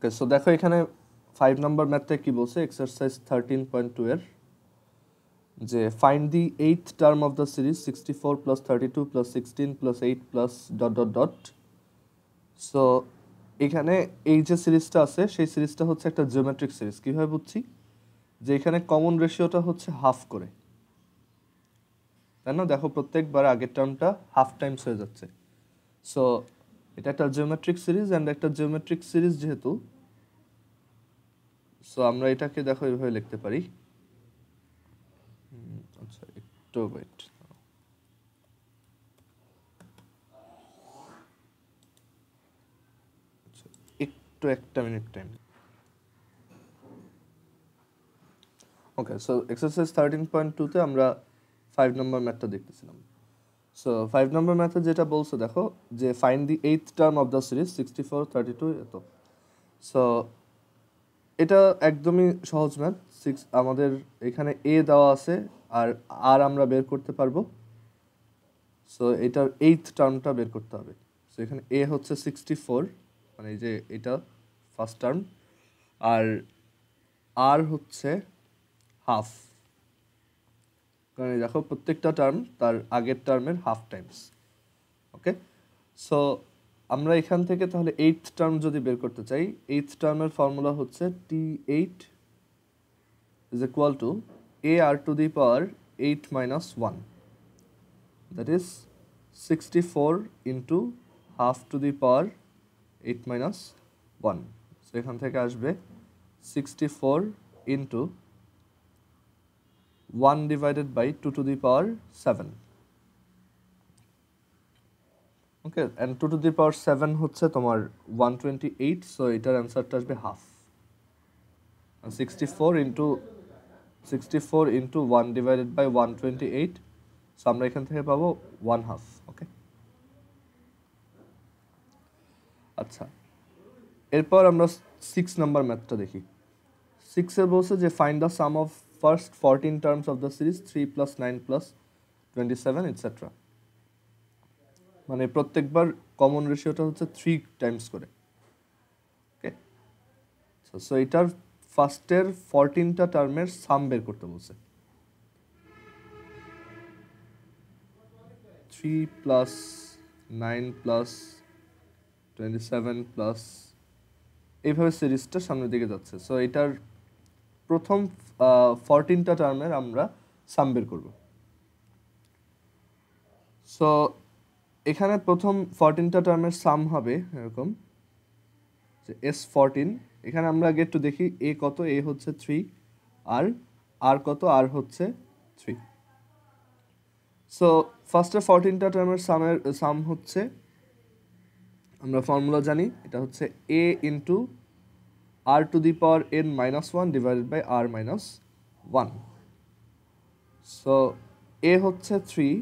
ওকে, so দেখো এখানে 5 নম্বর ম্যাথে কি বলছে, এক্সারসাইজ 13.2 এর যে find the 8th term of the series 64 plus 32 plus 16 plus 8 plus dot dot dot. So এখানে এই যে সিরিজটা আছে সেই সিরিজটা হচ্ছে একটা জিওমেট্রিক সিরিজ। কীভাবে বুঝছি? যে এখানে কমন রেশিওটা হচ্ছে হাফ করে, তাই না? দেখো প্রত্যেকবার আগের টার্মটা হাফ টাইমস হয়ে যাচ্ছে। সো এটা একটা জিওমেট্রিক সিরিজ, অ্যান্ড একটা জিওমেট্রিক সিরিজ যেহেতু, সো আমরা এটাকে দেখো এইভাবে লিখতে পারি। আচ্ছা একটু ওয়েট, একটু একটা মিনিট টাইম। ওকে, সো এক্সারসাইজ 13.2-তে আমরা 5 নম্বর ম্যাথটা দেখতেছিলাম। সো 5 নম্বর ম্যাথে যেটা বলছে দেখো যে find the 8th term of the series 64 32 এত। সো এটা একদমই সহজ ম্যাথ। আমাদের এখানে এ দেওয়া আছে আর আর আমরা বের করতে পারবো। সো এটার 8th টার্মটা বের করতে হবে। সো এখানে এ হচ্ছে 64, মানে এই যে এটা ফার্স্ট টার্ম, আর আর হচ্ছে হাফ, কারণ দেখো প্রত্যেকটা টার্ম তার আগের টার্মের হাফ টাইমস। ওকে, সো আমরা এখান থেকে তাহলে 8th টার্ম যদি বের করতে চাই, 8th টার্মের ফর্মুলা হচ্ছে T8 is equal to AR to the power 8 minus 1, that is 64 into half to the power 8 minus 1. So এখান থেকে আসবে 64 into 1 divided by 2 to the power 7. Okay, and 2 to the power 7 হচ্ছে তোমার 128, so এটার অ্যান্সারটা আসবে half. 64 into 1 divided by 128, so আমরা এখান থেকে পাবো 1/2। ওকে, আচ্ছা এরপর আমরা 6 নাম্বার ম্যাথটা দেখি। 6-এ বলছে যে find the sum of first 14 terms of the series 3 plus 9 plus 27 etcetera. মানে প্রত্যেকবার কমন রেশিওটা হচ্ছে 3 টাইমস করে। ওকে, সো এটার ফার্স্টের 14টা টার্মের সাম বের করতে বলছে। 3 প্লাস 9 প্লাস 27 প্লাস, এইভাবে সিরিজটা সামনের দিকে যাচ্ছে। সো এটার প্রথম 14টা টার্মের আমরা সাম বের করব। সো এখানে প্রথম 14টা টার্মের সাম হবে এরকম যে S14। এখানে আমরা আগে একটু দেখি এ কত, এ হচ্ছে 3, আর কত, আর হচ্ছে 3। সো ফার্স্টে 14টা টার্মের সাম হচ্ছে, আমরা ফর্মুলা জানি, এটা হচ্ছে a into R to the power n minus 1 divided by R minus 1। So A হচ্ছে 3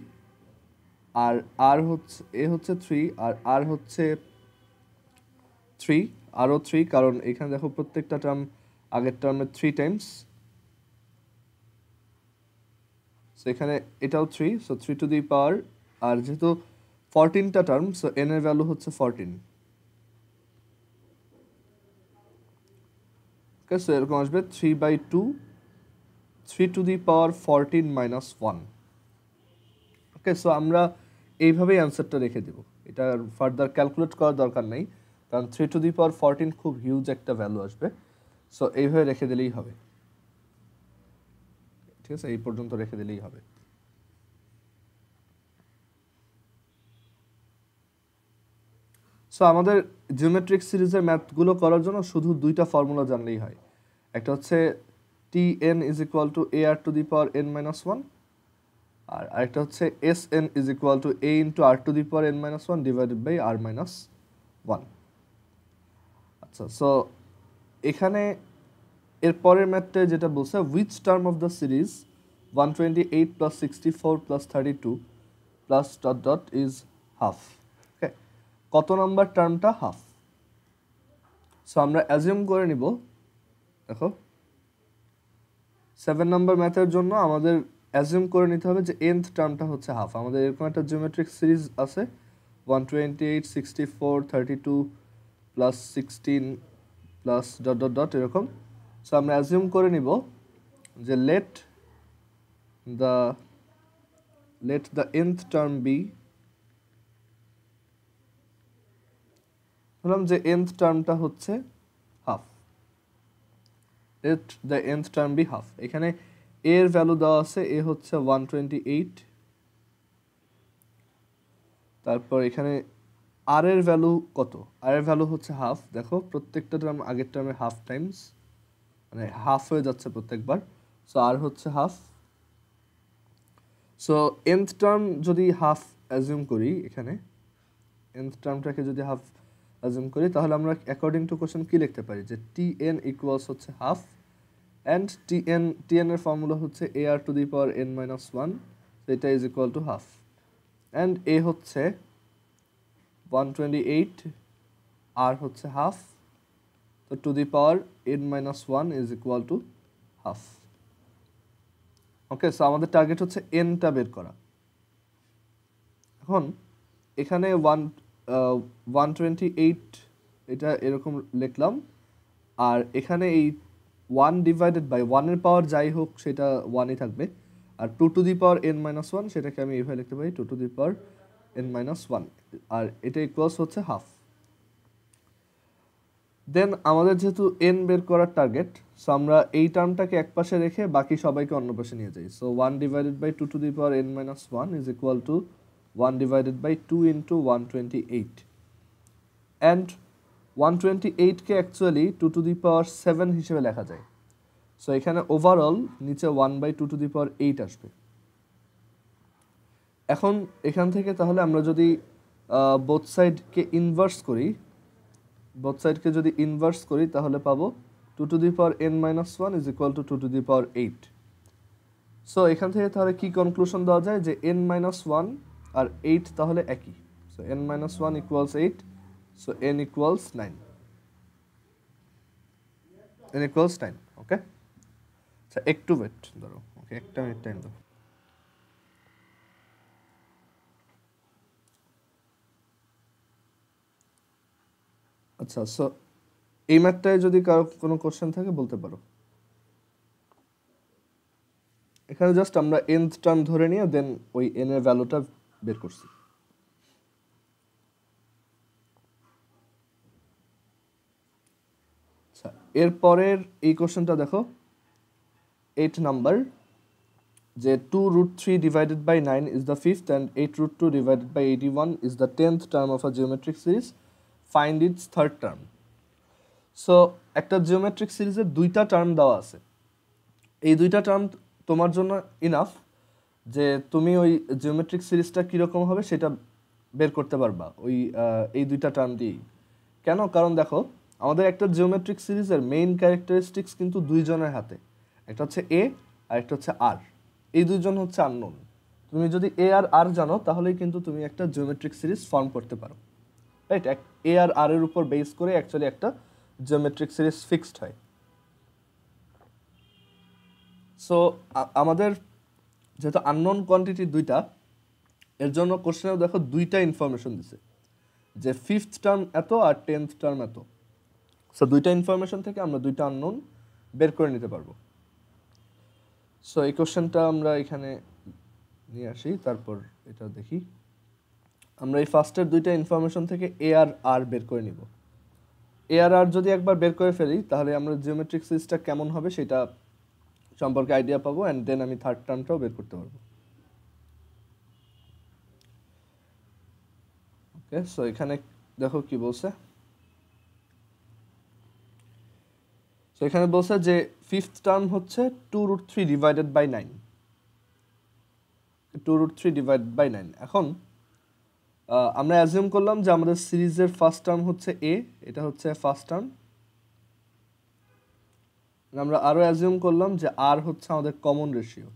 আর আর হচ্ছে, এ হচ্ছে 3 আর আর হচ্ছে 3, আরও 3, কারণ এখানে দেখো প্রত্যেকটা টার্ম আগের টার্মের 3 টাইমস। সো এখানে এটাও 3, সো 3 টু দি পাওয়ার, আর যেহেতু 14টা টার্ম, সো n এর ভ্যালু হচ্ছে 14। ওকে, সো এরকম আসবে 3/2, 3 to the power 14 minus 1। Okay, so আমরা এইভাবেই অ্যান্সারটা রেখে দেব, এটা ফার্দার ক্যালকুলেট করার দরকার নেই, কারণ 3 টু দি পাওয়ার 14 খুব হিউজ একটা ভ্যালু আসবে। সো এইভাবে রেখে দিলেই হবে। ঠিক আছে, এই পর্যন্ত রেখে দিলেই হবে। সো আমাদের জিওমেট্রিক সিরিজের ম্যাথগুলো করার জন্য শুধু দুইটা ফর্মুলা জানলেই হয়। একটা হচ্ছে Tn is equal to AR to the power n minus 1, আর আরেকটা হচ্ছে Sn is equal to A into R to the power n minus 1 divided by R minus 1। আচ্ছা, সো এখানে এর পরের ম্যাথটা যেটা বলছে, which term of the series 128 plus 64 plus 32 plus dot dot is half. Okay, কত নাম্বার টার্মটা half? So আমরা অ্যাজিউম করে নিব, দেখো 7 নাম্বার ম্যাথের জন্য আমাদের অ্যাজিউম করে নিতে হবে যে nth টার্মটা হচ্ছে হাফ। আমাদের এরকম একটা জিওমেট্রিক সিরিজ আছে 128 64 32 plus 16 plus dot dot dot এরকম। সো আমরা অ্যাজিউম করে নিব যে let the nth term be, বললাম যে nth টার্মটা হচ্ছে half, let the nth term be half. এখানে a এর ভ্যালু দেওয়া আছে, a হচ্ছে 128, তারপর এখানে আর এর ভ্যালু কত, আর এর ভ্যালু হচ্ছে হাফ। দেখো প্রত্যেকটা টার্ম আগের টার্মে হাফ টাইমস, মানে হাফ হয়ে যাচ্ছে প্রত্যেকবার। সো আর হচ্ছে হাফ। সো nth টার্ম যদি হাফ অ্যাজিউম করি, এখানে nth টার্মটাকে যদি হাফ অ্যাজিউম করি, তাহলে আমরা অ্যাকর্ডিং টু কোশ্চেন কি লিখতে পারি যে tn ইকুয়ালস হচ্ছে হাফ, অ্যান্ড tn এর ফর্মুলা হচ্ছে ar to the power n minus 1, so এটা is equal to half, and a হচ্ছে 128, আর হচ্ছে হাফ, তো two the power n minus 1 is equal to half. Okay, so আমাদের target হচ্ছে nটা বের করা। এখন এখানে 128 এটা এরকম লিখলাম, আর এখানে এই 1 ডিভাইডেড বাই 1 এর পাওয়ার যাই হোক সেটা 1ই থাকবে, আর 2 to the power n minus 1 সেটাকে আমি এইভাবে লিখতে পারি 2 to the power n minus 1, আর এটা ইকুয়ালস হচ্ছে হাফ। দেন আমাদের যেহেতু n বের করার টার্গেট, সো আমরা এই টার্মটাকে এক পাশে রেখে বাকি সবাইকে অন্য পাশে নিয়ে যাই। So 1 divided by 2 to the power n minus 1 is equal to 1 divided by 2 into 128, and 128কে অ্যাকচুয়ালি 2 টু দি পাওয়ার 7 হিসেবে লেখা যায়। সো এখানে ওভারঅল নিচে 1 বাই 2 টু দি পাওয়ার 8 আসবে। এখন এখান থেকে তাহলে আমরা যদি বোথ সাইডকে ইনভার্স করি, তাহলে পাবো 2 to the power n minus 1 is equal to 2 to the power 8। So এখান থেকে তাহলে কি কনক্লুশন দেওয়া যায় যে n মাইনাস 1 আর 8 তাহলে একই। So n minus 1 equals 8, so n equals 9, ওকে। আচ্ছা একটু ওয়েট ধরো, ওকে একটা মিনিট টাইম দাও। আচ্ছা, সো এই ম্যাথটায় যদি কারো কোনো কোশ্চেন থাকে বলতে পারো। এখানে জাস্ট আমরা nth টার্ম ধরে নিয়ে দেন ওই n এর ভ্যালুটা বের করছি। আচ্ছা, এরপরের এই কোশ্চেনটা দেখো 8 নাম্বার, যে 2 root 3 divided by 9 is the fifth and 8 root 2 divided by 81 is the 10th term of a geometric series. Find its third term. So একটা জিওমেট্রিক সিরিজের দুইটা টার্ম দেওয়া আছে। এই দুইটা টার্ম তোমার জন্য ইনাফ যে তুমি ওই জিওমেট্রিক সিরিজটা কীরকম হবে সেটা বের করতে পারবা ওই এই দুইটা টার্ম দিয়েই। কেন? কারণ দেখো আমাদের একটা জিওমেট্রিক সিরিজের মেইন ক্যারেক্টারিস্টিক্স কিন্তু দুইজনের হাতে, একটা হচ্ছে এ আর একটা হচ্ছে আর। এই দুইজন হচ্ছে আননোন। তুমি যদি এ আর আর জানো তাহলেই কিন্তু তুমি একটা জিওমেট্রিক সিরিজ ফর্ম করতে পারো, রাইট? এ আর আর এর উপর বেস করে অ্যাকচুয়ালি একটা জিওমেট্রিক সিরিজ ফিক্সড হয়। সো আমাদের যেহেতু আননোন কোয়ান্টিটি দুইটা, এর জন্য কোশ্চেনেও দেখো দুইটা ইনফরমেশন দিছে যে ফিফথ টার্ম এত আর 10th টার্ম এত। সো দুইটা ইনফরমেশন থেকে আমরা দুইটা আননোন বের করে নিতে পারবো। সো এই কোশ্চেনটা আমরা এখানে নিয়ে আসি, তারপর এটা দেখি। আমরা এই ফার্স্টের দুইটা ইনফরমেশন থেকে এ আর আর বের করে নিব। এ আর আর যদি একবার বের করে ফেলি তাহলে আমরা জিওমেট্রিক সিরিজটা কেমন হবে সেটা সম্পর্কে আইডিয়া পাবো, অ্যান্ড দেন আমি থার্ড টার্মটাও বের করতে পারবো। ওকে, সো এখানে দেখো কি বলছে। সো এখানে বলছে যে ফিফথ টার্ম হচ্ছে 2 root 3 divided by 9, 2 root 3 divided by 9। এখন আমরা অ্যাজিউম করলাম যে আমাদের সিরিজের ফার্স্ট টার্ম হচ্ছে এ, এটা হচ্ছে ফার্স্ট টার্ম। আমরা আরও অ্যাজিউম করলাম যে আর হচ্ছে আমাদের কমন রেশিও।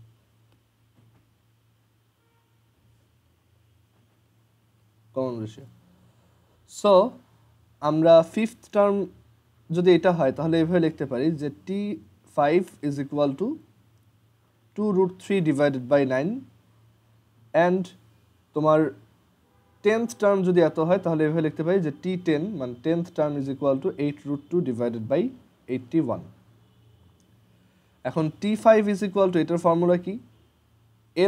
সো আমরা ফিফথ টার্ম যদি এটা হয় তাহলে এভাবে লিখতে পারি যে t5 is equal to 2 root 3 divided by 9, and তোমার 10th টার্ম যদি এত হয় তাহলে এভাবে লিখতে পারি যে T10 মানে 10th term is equal to 8√2 divided by 81। এখন T5 ইজ ইকুয়াল টু, এটার ফর্মুলা কি?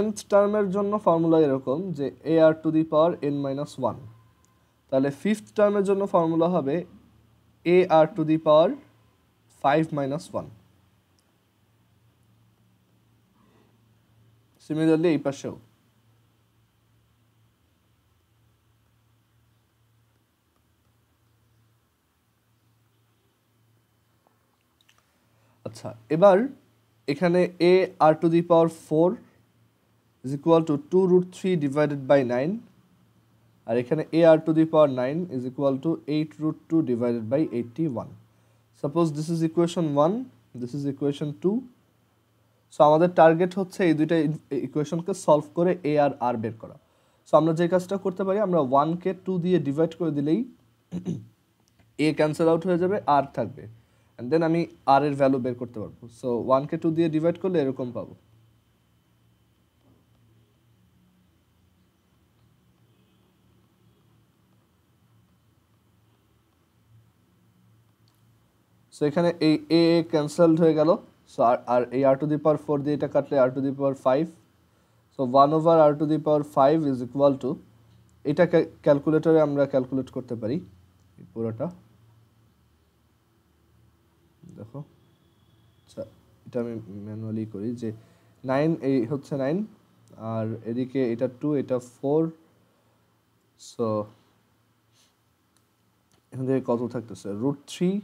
nth টার্মের জন্য ফর্মুলা এরকম যে AR⁻n-1, তাহলে 5th টার্মের জন্য ফর্মুলা হবে AR⁵ সিমিলারলি এই পাশেও আচ্ছা, এবার এখানে AR⁴ is equal to 2√3 divided by 9, আর এখানে AR⁹ is equal to 8√2 divided by 81. Suppose this is equation 1, this is equation 2. So আমাদের টার্গেট হচ্ছে এই দুইটা ইকুয়েশনকে সলভ করে A আর R বের করা। সো আমরা যে কাজটা করতে পারি, আমরা 1কে 2 দিয়ে ডিভাইড করে দিলেই A ক্যান্সেল আউট হয়ে যাবে, R থাকবে, অ্যান্ড দেন আমি R এর ভ্যালু বের করতে পারবো। সো 1কে 2 দিয়ে ডিভাইড করলে এরকম পাবো। সো এখানে এই A ক্যান্সেলড হয়ে গেল। সো আর এই R⁴ দিয়ে এটা কাটলে R⁵। So 1 over R⁵ is equal two, এটা ক্যালকুলেটরে আমরা ক্যালকুলেট করতে পারি পুরোটা। দেখো, আচ্ছা এটা আমি ম্যানুয়ালি করি যে 9 এই হচ্ছে 9, আর এদিকে এটা 2, এটা 4। সো এখান থেকে কত থাকতেছে? √3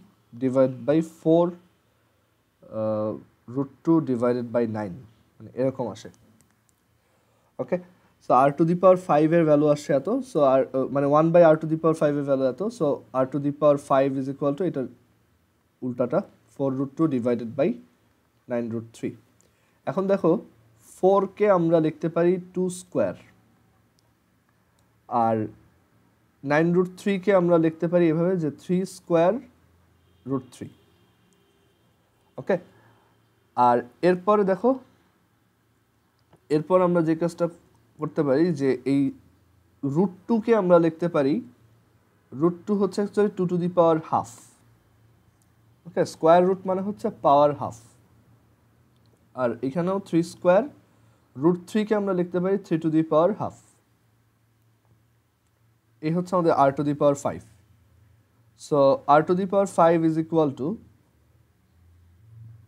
ডিভাইড বাই 4 √2 ডিভাইডেড বাই 9, মানে এরকম আসে। ওকে, সো R⁵ এর ভ্যালু আসছে এত। সো আর মানে 1/R⁵ এর ভ্যালু এত। So R⁵ is equal to, এটার উল্টাটা 4√2 ডিভাইডেড বাই 9√3। এখন দেখো 4কে আমরা লিখতে পারি 2 স্কোয়ার, আর 9√3কে আমরা লিখতে পারি এভাবে যে 3 স্কোয়ার √3। ওকে, আর এরপরে দেখো, এরপর আমরা যে কাজটা করতে পারি যে এই √2কে আমরা লিখতে পারি, √2 হচ্ছে actually 2 to the power half. Okay, square root মানে হচ্ছে পাওয়ার হাফ, আর এখানেও 3 স্কোয়ার। √3কে আমরা লিখতে পারি 3 টু দি পাওয়ার হাফ। এই হচ্ছে আমাদের R⁵। So R⁵ is equal to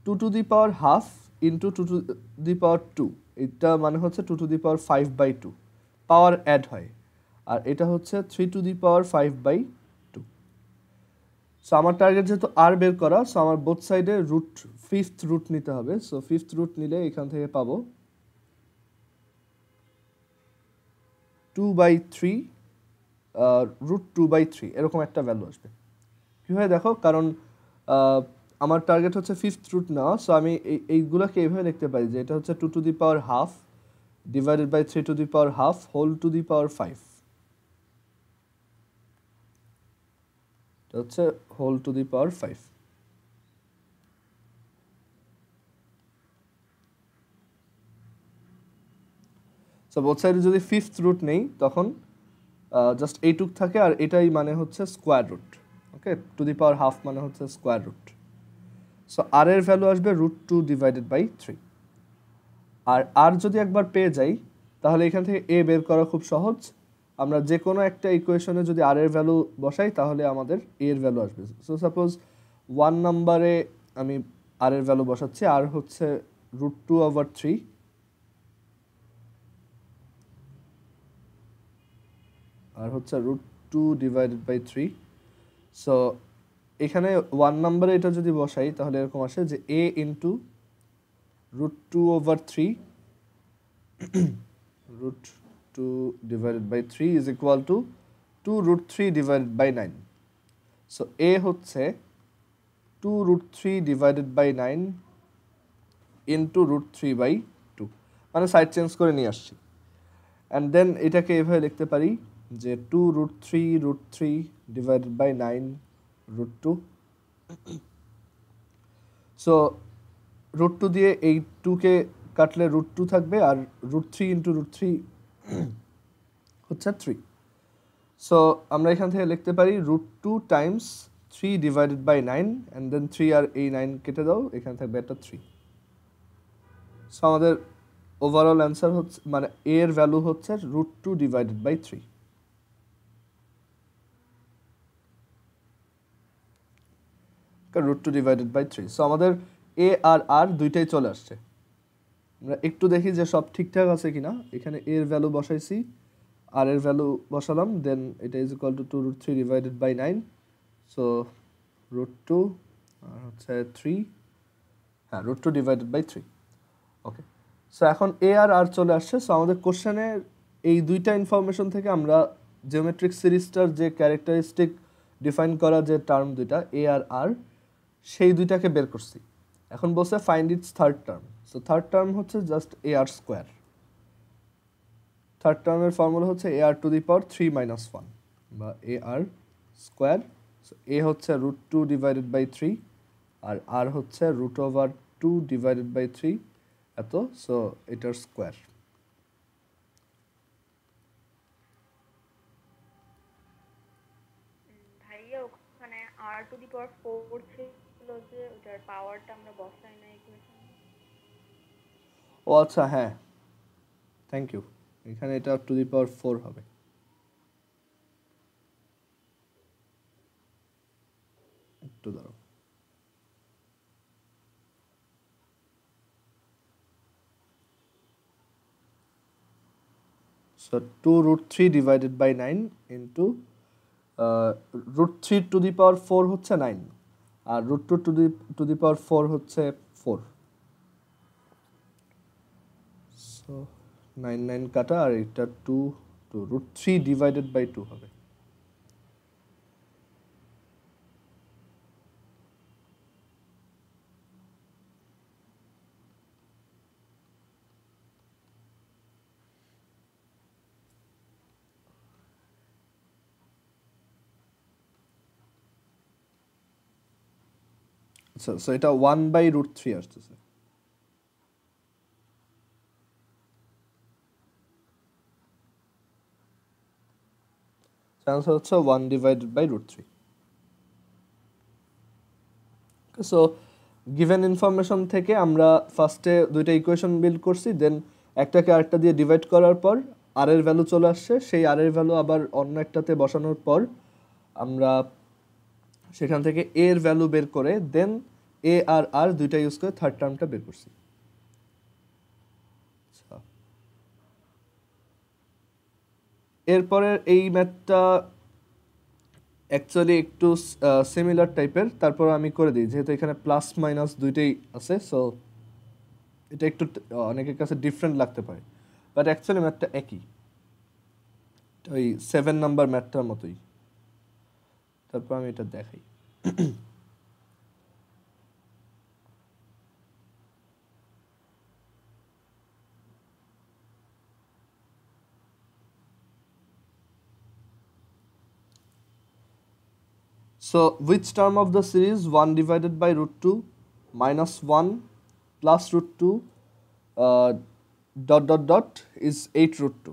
2 to the power half into 2 to the power 2। এটা মানে হচ্ছে 2 to the power 5/2, power add হয়, আর এটা হচ্ছে 3 টু দি পাওয়ার 5/2। সো আমার টার্গেট যেহেতু R বের করা, সো আমার বোথ সাইডে ফিফথ রুট নিতে হবে। সো ফিফথ রুট নিলে এখান থেকে পাবো 2/3 √2/3, এরকম একটা ভ্যালু আসবে। কীভাবে দেখো, কারণ আমার টার্গেট হচ্ছে ফিফথ রুট নেওয়া। সো আমি এইগুলোকে এইভাবে লিখতে পারি যে এটা হচ্ছে 2 to the power half divided by 3 to the power half whole to the power 5। এটা হচ্ছে whole to the power 5। So both সাইডে যদি ফিফথ রুট নেই তখন জাস্ট এইটুক থাকে, আর এটাই মানে হচ্ছে square root. Okay, to the power half মানে হচ্ছে স্কোয়ার রুট। সো আর এর ভ্যালু আসবে √2 ডিভাইডেড বাই 3। আর যদি একবার পেয়ে যাই তাহলে এখান থেকে এ বের করা খুব সহজ। আমরা যে কোনো একটা ইকুয়েশনে যদি আর এর ভ্যালু বসাই তাহলে আমাদের এ এর ভ্যালু আসবে। সো সাপোজ 1 নম্বরে আমি আর এর ভ্যালু বসাচ্ছি, আর হচ্ছে √2/3, আর হচ্ছে √2 ডিভাইডেড বাই 3। সো এখানে 1 নম্বরে এটা যদি বসাই তাহলে এরকম আসে যে a into √2/3 √2 divided by 3 is equal to 2√3 divided by 9। So a হচ্ছে 2√3 ডিভাইডেড বাই 9 ইন্টু √3/2, মানে সাইড চেঞ্জ করে নিয়ে আসছি। অ্যান্ড দেন এটাকে এভাবে লিখতে পারি যে 2√3 ডিভাইডেড বাই 9√2। সো √2 দিয়ে এই 2কে কাটলে √2 থাকবে, আর √3 ইন্টু √3 হচ্ছে 3। সো আমরা এখান থেকে লিখতে পারি √2 times 3 divided by 9 and then 3 আর এই 9 কেটে দাও, এখানে থাকবে একটা 3। সো আমাদের ওভারঅল অ্যান্সার হচ্ছে মানে এ এর ভ্যালু হচ্ছে √2 divided by 3। √2 divided by 3। So আমাদের এ আর আর দুইটাই চলে আসছে। আমরা একটু দেখি যে সব ঠিকঠাক আছে কিনা। এখানে এর ভ্যালু বসাইছি, আর এর ভ্যালু বসালাম, দেন এটা is equal to 2√3 divided by 9। So √2 আর হচ্ছে 3, হ্যাঁ √2 ডিভাইডেড বাই 3। ওকে, সো এখন এ আর আর চলে আসছে। সো আমাদের কোশ্চেনে এই দুইটা ইনফরমেশন থেকে আমরা জিওমেট্রিক সিরিজটার যে ক্যারেক্টারিস্টিক ডিফাইন করা যে টার্ম দুইটা এ আর আর, সেই দুইটাকে বের করছি। এখন বলছে find it's third term. So third term হচ্ছে just a R square. Third টার্মের ফর্মুলা হচ্ছে এ আর টু দি পাওয়ার 3 - 1 বা এ আর স্কোয়ার। সো এ হচ্ছে √2 ডিভাইডেড বাই 3 আর আর হচ্ছে √2 ডিভাইডেড বাই 3 এত। সো এটার স্কোয়ার। ভাইয়া ওখানে r⁴ ছিল যে ওটার পাওয়ারটা আমরা বসাই না ইকুয়েশনে। ও আচ্ছা, হ্যাঁ, থ্যাংক ইউ। এখানে এটা টু দি পাওয়ার 4 হবে। একটু দাঁড়াও। So 2√3 divided by 9 into √3 to the power 4 হচ্ছে 9 আর √2 to the power 4 হচ্ছে 4। So 9 9 কাটা আর এটা 2 √3 divided by 2 হবে। সো এটা 1/√3 আসতেছে। আনসার হচ্ছে 1 divided by √3। So given information থেকে আমরা ফার্স্টে দুইটা ইকুয়েশন বিল্ড করছি, দেন একটাকে আরেকটা দিয়ে ডিভাইড করার পর আর এর ভ্যালু চলে আসছে। সেই আর এর ভ্যালু আবার অন্য একটাতে বসানোর পর আমরা সেখান থেকে এর ভ্যালু বের করে দেন এ আর আর দুইটা ইউজ করে থার্ড টার্মটা বের করছি। এরপরে এই ম্যাথটা অ্যাকচুয়ালি একটু সিমিলার টাইপের, তারপর আমি করে দিই যেহেতু এখানে প্লাস মাইনাস দুইটাই আছে। সো এটা একটু অনেকের কাছে ডিফারেন্ট লাগতে পারে, বাট অ্যাকচুয়ালি ম্যাথটা একই, ওই 7 নাম্বার ম্যাথটার মতোই। তারপর আমি এটা দেখাই। So which term of the series 1 divided by √2 minus 1 plus √2 is 8√2?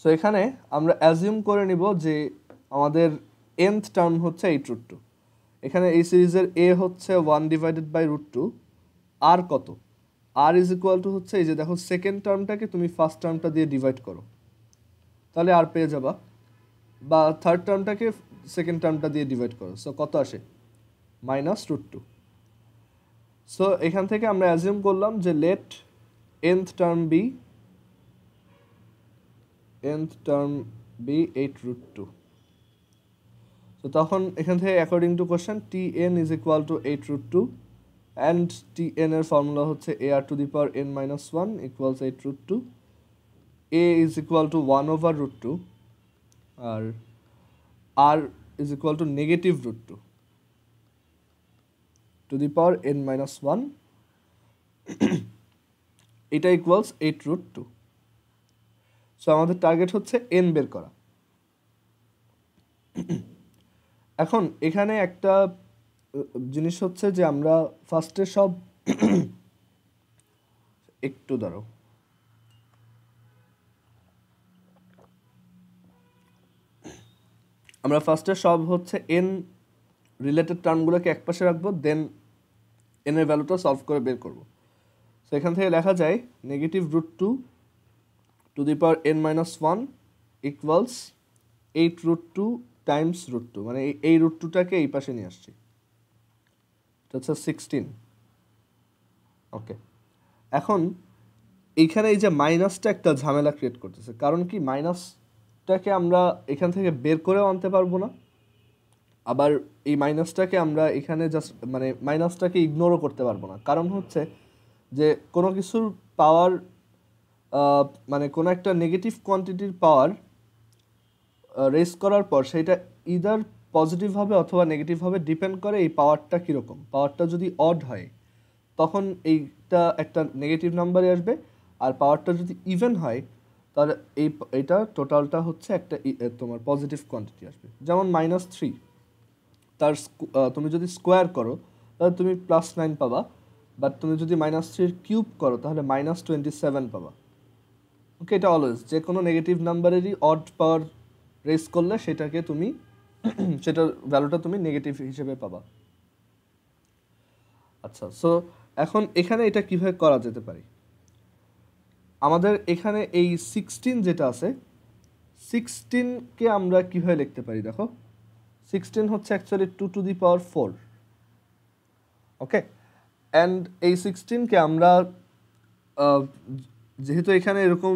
So এখানে আমরা অ্যাজিউম করে নিব যে আমাদের nth টার্ম হচ্ছে 8√2। এখানে এই সিরিজের a হচ্ছে 1 ডিভাইডেড বাই √2, আর কত? আর ইজ ইকুয়াল টু হচ্ছে এই যে দেখো সেকেন্ড টার্মটাকে তুমি ফার্স্ট টার্মটা দিয়ে ডিভাইড করো, তাহলে আর পেয়ে যাবা, বা থার্ড টার্মটাকে সেকেন্ড টার্মটা দিয়ে ডিভাইড করো। সো কত আসে? -√2। সো এখান থেকে আমরা অ্যাজিউম করলাম যে লেট nth টার্ম বি 8√2। তো তখন এখান থেকে according to question tn is equal to 8√2 and tn এর ফর্মুলা হচ্ছে ar to the power n-1 equals 8√2, a is equal to 1/√2 আর r is equal to -√2 to the power n-1, এটা equals 8√2। So আমাদের target হচ্ছে n বের করা। এখন এখানে একটা জিনিস হচ্ছে যে আমরা ফার্স্টে সব একটু দাঁড়াও। আমরা ফার্স্টে সব হচ্ছে এন রিলেটেড টার্মগুলোকে একপাশে রাখবো, দেন এন এর ভ্যালুটা সলভ করে বের করবো। সো এখান থেকে লেখা যায় -√2 to the power n - 1 equals 8√2 Times √2, মানে এই √2টাকে এই পাশে নিয়ে আসছি, এটা হচ্ছে 16। ওকে, এখন এইখানে এই যে মাইনাসটা একটা ঝামেলা ক্রিয়েট করতেছে, কারণ কি মাইনাসটাকে আমরা এখান থেকে বের করেও আনতে পারবো না, আবার এই মাইনাসটাকে আমরা এখানে জাস্ট মানে মাইনাসটাকে ইগনোরও করতে পারবো না। কারণ হচ্ছে যে কোনো কিছুর পাওয়ার মানে কোনো একটা নেগেটিভ কোয়ান্টিটির পাওয়ার রেজ করার পর সেটা ইদার পজিটিভ হবে অথবা নেগেটিভ হবে, ডিপেন্ড করে এই পাওয়ারটা কীরকম। পাওয়ারটা যদি অড হয় তখন এইটা একটা নেগেটিভ নাম্বারে আসবে, আর পাওয়ারটা যদি ইভেন হয় তাহলে এইটা টোটালটা হচ্ছে একটা তোমার পজিটিভ কোয়ান্টিটি আসবে। যেমন -3, তার তুমি যদি স্কোয়ার করো তাহলে তুমি +9 পাবা, বাট তুমি যদি -3 কিউব করো তাহলে -27 পাবা। ওকে, এটা অলওয়েজ যে কোনো নেগেটিভ নাম্বারেরই অড পাওয়ার রেজ করলে সেটাকে তুমি সেটার ভ্যালুটা তুমি নেগেটিভ হিসেবে পাবা। আচ্ছা, সো এখন এখানে এটা কিভাবে করা যেতে পারে? আমাদের এখানে এই 16 যেটা আছে, 16কে আমরা কিভাবে লিখতে পারি? দেখো, 16 হচ্ছে actually 2 to the power 4। Okay, and এই 16কে আমরা যেহেতু এখানে এরকম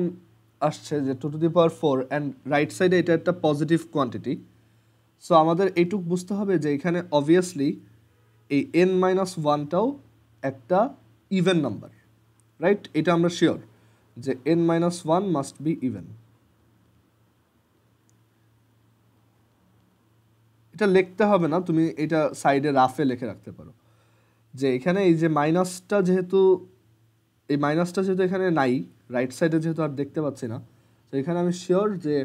আসছে যে 2 to the power 4 and right সাইডে এটা একটা পজিটিভ কোয়ান্টিটি, সো আমাদের এইটুক বুঝতে হবে যে এখানে অবভিয়াসলি এই n-1টাও একটা ইভেন নাম্বার, রাইট? এটা আমরা শিওর যে n-1 মাস্ট বি ইভেন। এটা লিখতে হবে না, তুমি এটা সাইডে রাফে লিখে রাখতে পারো যে এখানে এই যে মাইনাসটা যেহেতু এখানে নাই, রাইট সাইডে যেহেতু আর দেখতে পাচ্ছি না, তো এখানে আমি শিওর যে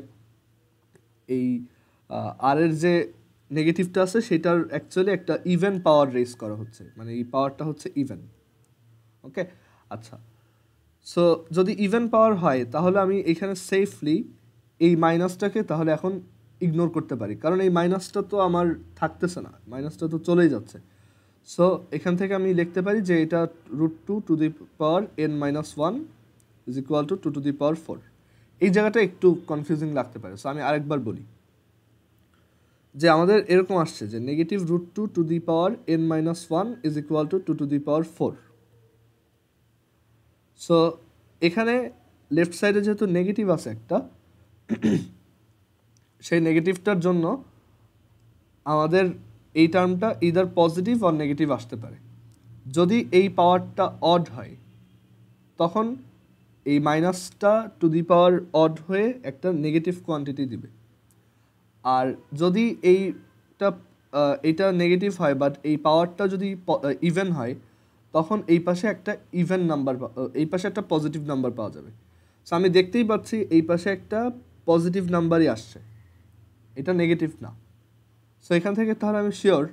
এই আর এর যে নেগেটিভটা আছে সেটার অ্যাকচুয়ালি একটা ইভেন পাওয়ার রেজ করা হচ্ছে, মানে এই পাওয়ারটা হচ্ছে ইভেন। ওকে, আচ্ছা, সো যদি ইভেন পাওয়ার হয় তাহলে আমি এখানে সেফলি এই মাইনাসটাকে তাহলে এখন ইগনোর করতে পারি, কারণ এই মাইনাসটা তো আমার থাকতেছে না, মাইনাসটা তো চলেই যাচ্ছে। সো এখান থেকে আমি লিখতে পারি যে এটা √2 to the power n-1 is equal to 2 to the power 4। এই জায়গাটা একটু কনফিউজিং লাগতে পারে, সো আমি আরেকবার বলি যে আমাদের এরকম আসছে যে -√2 to the power n-1 is equal to 2 to the power 4। So এখানে লেফট সাইডে যেহেতু নেগেটিভ আছে একটা, সেই নেগেটিভটার জন্য আমাদের এই টার্মটা ইদার পজিটিভ আর নেগেটিভ আসতে পারে। যদি এই পাওয়ারটা অড হয় তখন এই মাইনাসটা টু দি পাওয়ার অড হয়ে একটা নেগেটিভ কোয়ান্টিটি দিবে, আর যদি এইটা নেগেটিভ হয় বাট এই পাওয়ারটা যদি ইভেন হয় তখন এই পাশে একটা ইভেন নাম্বার, এই পাশে একটা পজিটিভ নাম্বার পাওয়া যাবে। সো আমি দেখতেই পাচ্ছি এই পাশে একটা পজিটিভ নাম্বারই আসছে, এটা নেগেটিভ না। সো এখান থেকে তাহলে আমি শিওর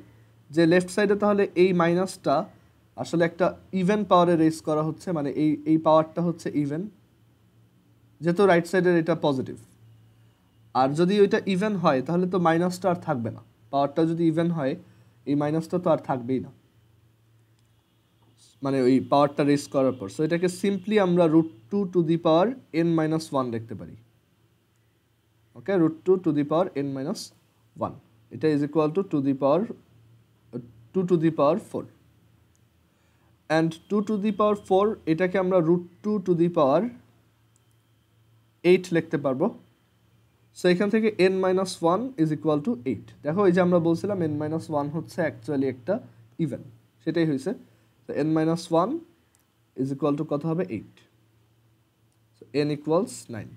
যে লেফট সাইডে তাহলে এই মাইনাসটা আসলে একটা ইভেন পাওয়ারে রেজ করা হচ্ছে, মানে এই পাওয়ারটা হচ্ছে ইভেন, যেহেতু রাইট সাইডের এটা পজিটিভ। আর যদি ওইটা ইভেন হয় তাহলে তো মাইনাসটা আর থাকবে না, পাওয়ারটা যদি ইভেন হয় এই মাইনাসটা তো আর থাকবেই না, মানে ওই পাওয়ারটা রেজ করার পর। সো এটাকে সিম্পলি আমরা √2 টু দি পাওয়ার n-1 লিখতে পারি। ওকে, √2 টু দি পাওয়ার n-1, এটা is equal to 2 to the power 4, and 2 to the power 4 এটাকে আমরা √2 টু দি পাওয়ার 8 লিখতে পারবো। সো এখান থেকে n-1 ইজ ইকুয়াল টু 8। দেখো, এই যে আমরা বলছিলাম n-1 হচ্ছে অ্যাকচুয়ালি একটা ইভেন, সেটাই হয়েছে। তো n-1 ইজ ইকুয়াল টু কত হবে? 8। So n equals 9।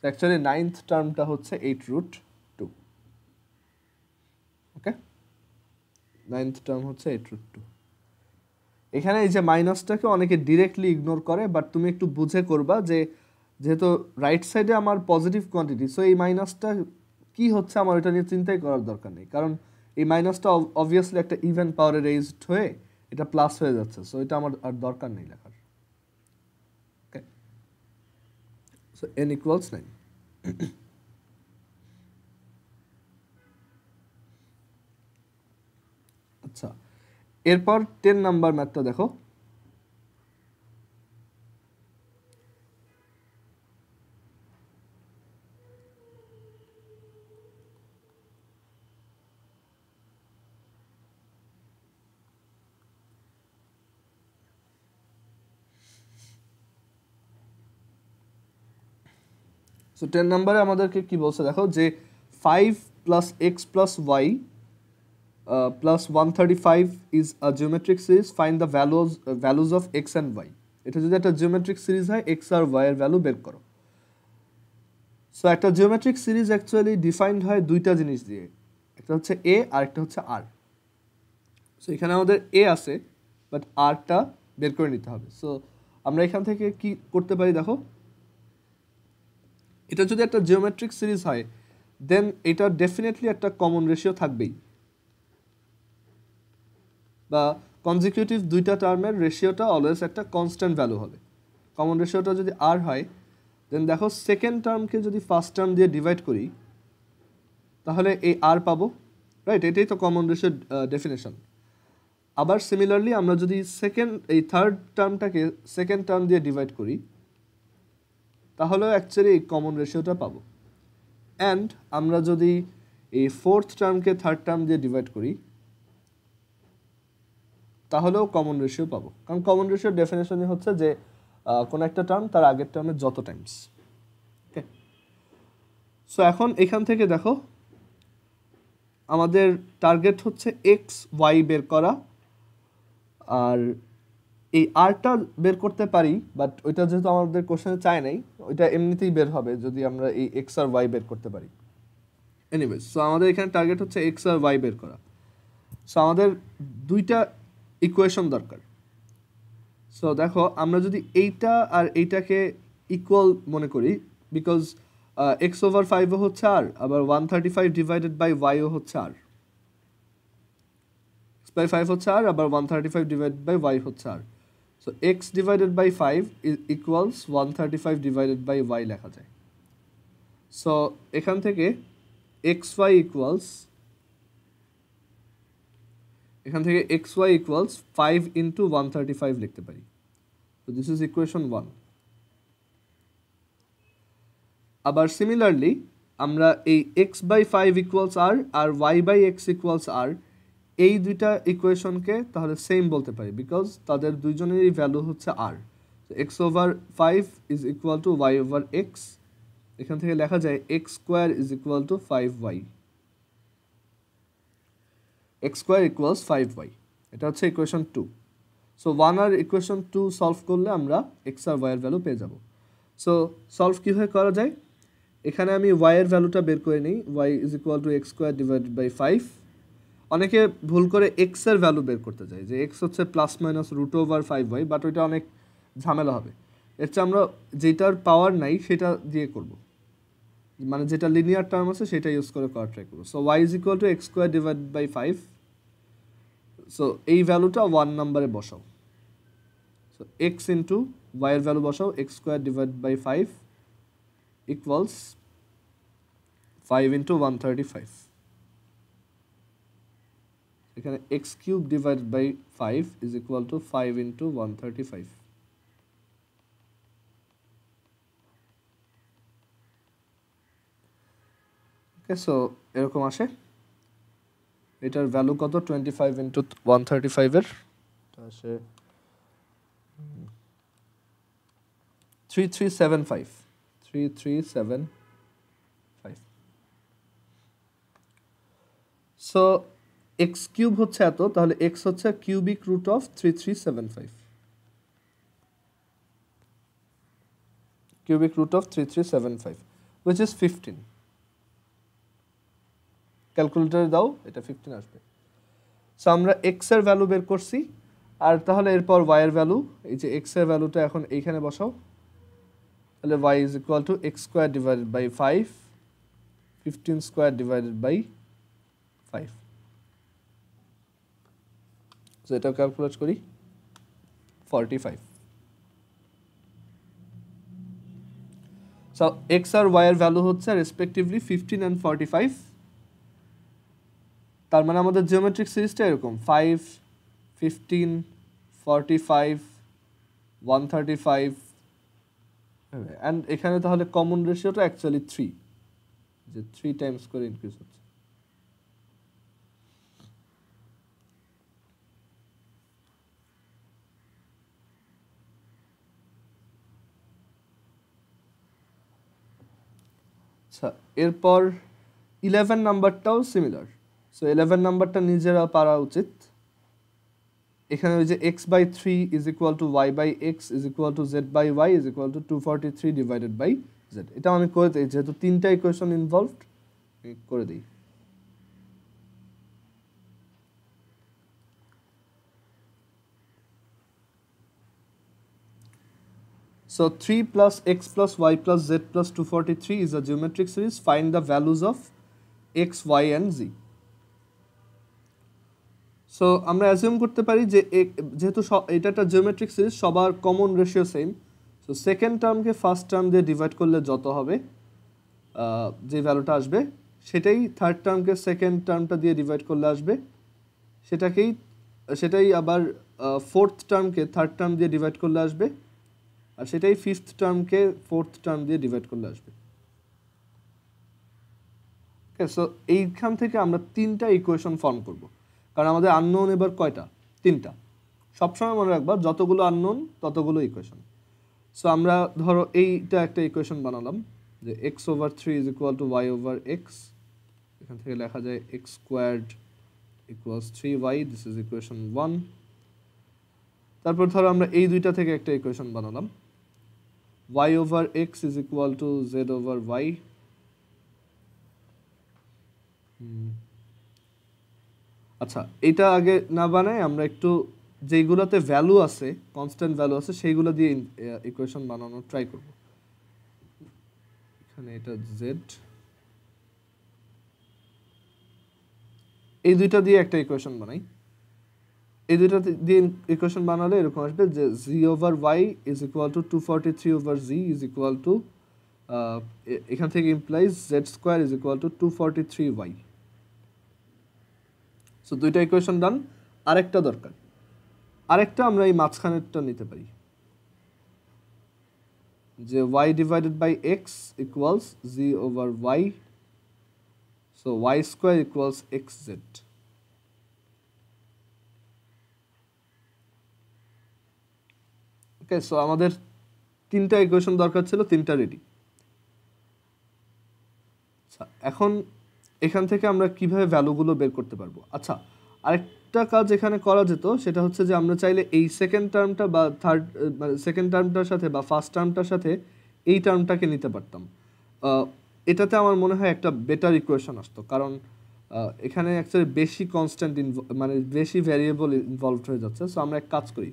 Actually 9th টার্মটা হচ্ছে 8√2। ওকে, 9th টার্ম হচ্ছে 8√2। এখানে এই যে মাইনাসটাকে অনেকে ডিরেক্টলি ইগনোর করে, বাট তুমি একটু বুঝে করবা যে যেহেতু রাইট সাইডে আমার পজিটিভ কোয়ান্টিটি, সো এই মাইনাসটা কি হচ্ছে আমার এটা নিয়ে চিন্তাই করার দরকার নেই, কারণ এই মাইনাসটা অবভিয়াসলি একটা ইভেন পাওয়ারে রেজড হয়ে এটা প্লাস হয়ে যাচ্ছে, সো এটা আমার আর দরকার নেই লেখার। ওকে, সো n ইকুয়ালস 9। আচ্ছা, এরপর 10 নাম্বার ম্যাথটা দেখো। সো 10 নাম্বারে আমাদেরকে কি বলছে দেখো, যে 5 plus x plus y plus 135 is a geometric series, find the values of x and y. এটা যদি একটা জিওমেট্রিক সিরিজ হয়, এক্স আর ওয়াই এর ভ্যালু বের করো। সো একটা জিওমেট্রিক সিরিজ অ্যাকচুয়ালি ডিফাইন্ড হয় দুইটা জিনিস দিয়ে, একটা হচ্ছে এ আর একটা হচ্ছে আর। সো এখানে আমাদের এ আছে, বাট আরটা বের করে নিতে হবে। সো আমরা এখান থেকে কি করতে পারি দেখো, এটা যদি একটা জিওমেট্রিক সিরিজ হয়, দেন এটা ডেফিনেটলি একটা কমন রেশিও থাকবেই, বা কনজিকিউটিভ দুইটা টার্মের রেশিওটা অলওয়েজ একটা কনস্ট্যান্ট ভ্যালু হবে। কমন রেশিওটা যদি আর হয়, দেন দেখো সেকেন্ড টার্মকে যদি ফার্স্ট টার্ম দিয়ে ডিভাইড করি, তাহলে এই আর পাবো, রাইট? এটাই তো কমন রেশিওর ডেফিনেশন। আবার সিমিলারলি আমরা যদি এই থার্ড টার্মটাকে সেকেন্ড টার্ম দিয়ে ডিভাইড করি, তাহলেও অ্যাকচুয়ালি এই কমন রেশিওটা পাবো। অ্যান্ড আমরা যদি এই ফোর্থ টার্মকে থার্ড টার্ম দিয়ে ডিভাইড করি, তাহলেও কমন রেশিও পাবো, কারণ কমন রেশিওর ডেফিনেশনই হচ্ছে যে কোনো একটা টার্ম তার আগের টার্মের যত টাইমস। ওকে, সো এখন এখান থেকে দেখো আমাদের টার্গেট হচ্ছে এক্স ওয়াই বের করা, আর এই আরটা বের করতে পারি, বাট ওইটা যেহেতু আমাদের কোশ্চেনে চায় নাই, ওইটা এমনিতেই বের হবে যদি আমরা এই এক্স আর ওয়াই বের করতে পারি। এনিওয়েজ, সো আমাদের এখানে টার্গেট হচ্ছে এক্স আর ওয়াই বের করা। সো আমাদের দুইটা ইকুয়েশন দরকার। সো দেখো আমরা যদি এইটা আর এইটাকে ইকুয়াল মনে করি, বিকজ এক্স ওভার 5ও হচ্ছে আর, আবার 135 ডিভাইডেড বাই ওয়াইও হচ্ছে আর, এক্স বাই 5 হচ্ছে আর, আবার 135 ডিভাইডেড বাই ওয়াই হচ্ছে r. So x divided by 5 equals 135 divided by y লেখা যায়। সো এখান থেকে এক্স ওয়াই ইকুয়ালস, এখান থেকে এক্স ওয়াই ইকুয়ালস 5 ইন্টু 135 লিখতে পারি। So this is equation 1. আবার সিমিলারলি আমরা এই x বাই 5 ইকুয়ালস আর আর y by x equals r, এই দুইটা ইকুয়েশনকে তাহলে সেম বলতে পারি, বিকজ তাদের দুইজনেরই ভ্যালু হচ্ছে আর। x over 5 is equal two y over x, এখান থেকে লেখা যায় x square is equal two 5y, x square equals 5y। এটা হচ্ছে ইকুয়েশন 2। সো 1 আর ইকুয়েশন 2 সলভ করলে আমরা এক্স আর ওয়াই এর ভ্যালু পেয়ে যাব। সো সলভ কীভাবে করা যায়, এখানে আমি ওয়াই এর ভ্যালুটা বের করে নিই, y is equal to x square divided by 5। অনেকে ভুল করে এক্স এর ভ্যালু বের করতে চায়, যে এক্স হচ্ছে plus minus root over 5y, but ওইটা অনেক ঝামেলা হবে। এর চেয়ে আমরা যেটার পাওয়ার নাই সেটা দিয়ে করব, মানে যেটা লিনিয়ার টার্ম আছে সেটা ইউজ করে করার ট্রাই করবো। So y is equal to x square divided by 5। So এই ভ্যালুটা 1 নাম্বারে বসাও। সো এক্স ইন্টু ওয়াই এর ভ্যালু বসাও, x square divide by 5 equals 5 into 135। এখানে x cube divided by 5 is equal to 5 into 135। Okay, so এরকম আসে। এটার ভ্যালু কত, 25 ইন্টু 135 এর আসে 3375। 3375। সো এক্স কিউব হচ্ছে এত, তাহলে এক্স হচ্ছে cubic root of 3375, cubic root of 3375, which is 15। ক্যালকুলেটরে দাও, এটা 15 আসবে। সো আমরা এক্স এর ভ্যালু বের করছি, আর তাহলে এরপর ওয়াই এর ভ্যালু, এই যে এক্স এর ভ্যালুটা এখন এইখানে বসাও, তাহলে y is equal to x square divided by 5, 15 square divided by 5। So এটা ক্যালকুলেট করি, 45। সো এক্স আর ওয়াই এর ভ্যালু হচ্ছে রেসপেক্টিভলি 15 অ্যান্ড 45। তার মানে আমাদের জিওমেট্রিক সিরিজটা এরকম 5, 15, 45, 135 অ্যান্ড এখানে তাহলে কমন রেশিওটা অ্যাকচুয়ালি 3, যে 3 টাইমস করে ইনক্রিজ হচ্ছে। আচ্ছা, এরপর 11 নাম্বারটাও সিমিলার। সো 11 নাম্বারটা নিজেরা পারা উচিত। এখানে ওই যে x/3 is equal to y/x is equal to z/y is equal to 243 divided by z। এটা আমি করে দিই, যেহেতু 3টা ইকুয়েশন ইনভলভড করে দিই। So 3 plus x plus y plus z plus 243 is a geometric series. Find the values of x, y and z. So আমরা assume করতে পারি যে যেহেতু এটা একটা জিওমেট্রিক সিরিজ, সবার common ratio same. So second টার্মকে ফার্স্ট টার্ম দিয়ে ডিভাইড করলে যত হবে, যে ভ্যালুটা আসবে সেটাই থার্ড টার্মকে সেকেন্ড টার্মটা দিয়ে ডিভাইড করলে আসবে, সেটাই আবার ফোর্থ টার্মকে থার্ড টার্ম দিয়ে ডিভাইড করলে আসবে, আর সেটাই ফিফথ টার্মকে ফোর্থ টার্ম দিয়ে ডিভাইড করলে আসবে। ওকে, সো এইখান থেকে আমরা 3টা ইকুয়েশন ফর্ম করব, কারণ আমাদের আননোন এবার কয়টা? 3টা। সবসময় মনে রাখবা যতগুলো আননোন ততগুলো ইকুয়েশন। সো আমরা ধরো এইটা একটা ইকুয়েশন বানালাম যে x/3 is equal to y/x। এখান থেকে লেখা যায় x² equals 3y, this is equation 1। তারপর ধরো আমরা এই দুইটা থেকে একটা ইকুয়েশন বানালাম y/x is equal to z/y। আচ্ছা, এটা আগে না বানাই আমরা একটু যেইগুলোতে ভ্যালু আছে, কনস্ট্যান্ট ভ্যালু আছে, সেইগুলো দিয়ে ইকুয়েশন বানানোর ট্রাই করব। এখানে এটা z, এই দুইটা দিয়ে একটা ইকুয়েশন বানাই। এই দুইটা দিয়ে ইকুয়েশন বানালে এরকম আসবে যে z/y is equal two 243/z is equal two, এখান থেকে implies z² is equal two 243y। So দুইটা ইকুয়েশন ডান। আরেকটা দরকার, আরেকটা আমরা এই মাঝখানেরটা নিতে পারি যে y divided by x equals z/y, so y² equals xz। Okay, so আমাদের 3টা ইকুয়েশন দরকার ছিল, 3টা রেডি। আচ্ছা, এখন এখান থেকে আমরা কিভাবে ভ্যালুগুলো বের করতে পারবো? আচ্ছা, আরেকটা কাজ এখানে করা যেত, সেটা হচ্ছে যে আমরা চাইলে এই সেকেন্ড টার্মটা বা সেকেন্ড টার্মটার সাথে বা ফার্স্ট টার্মটার সাথে এই টার্মটাকে নিতে পারতাম। এটাতে আমার মনে হয় একটা বেটার ইকুয়েশন আসতো, কারণ এখানে অ্যাকচুয়ালি বেশি কনস্ট্যান্ট মানে বেশি ভ্যারিয়েবল ইনভলভড হয়ে যাচ্ছে। সো আমরা এক কাজ করি,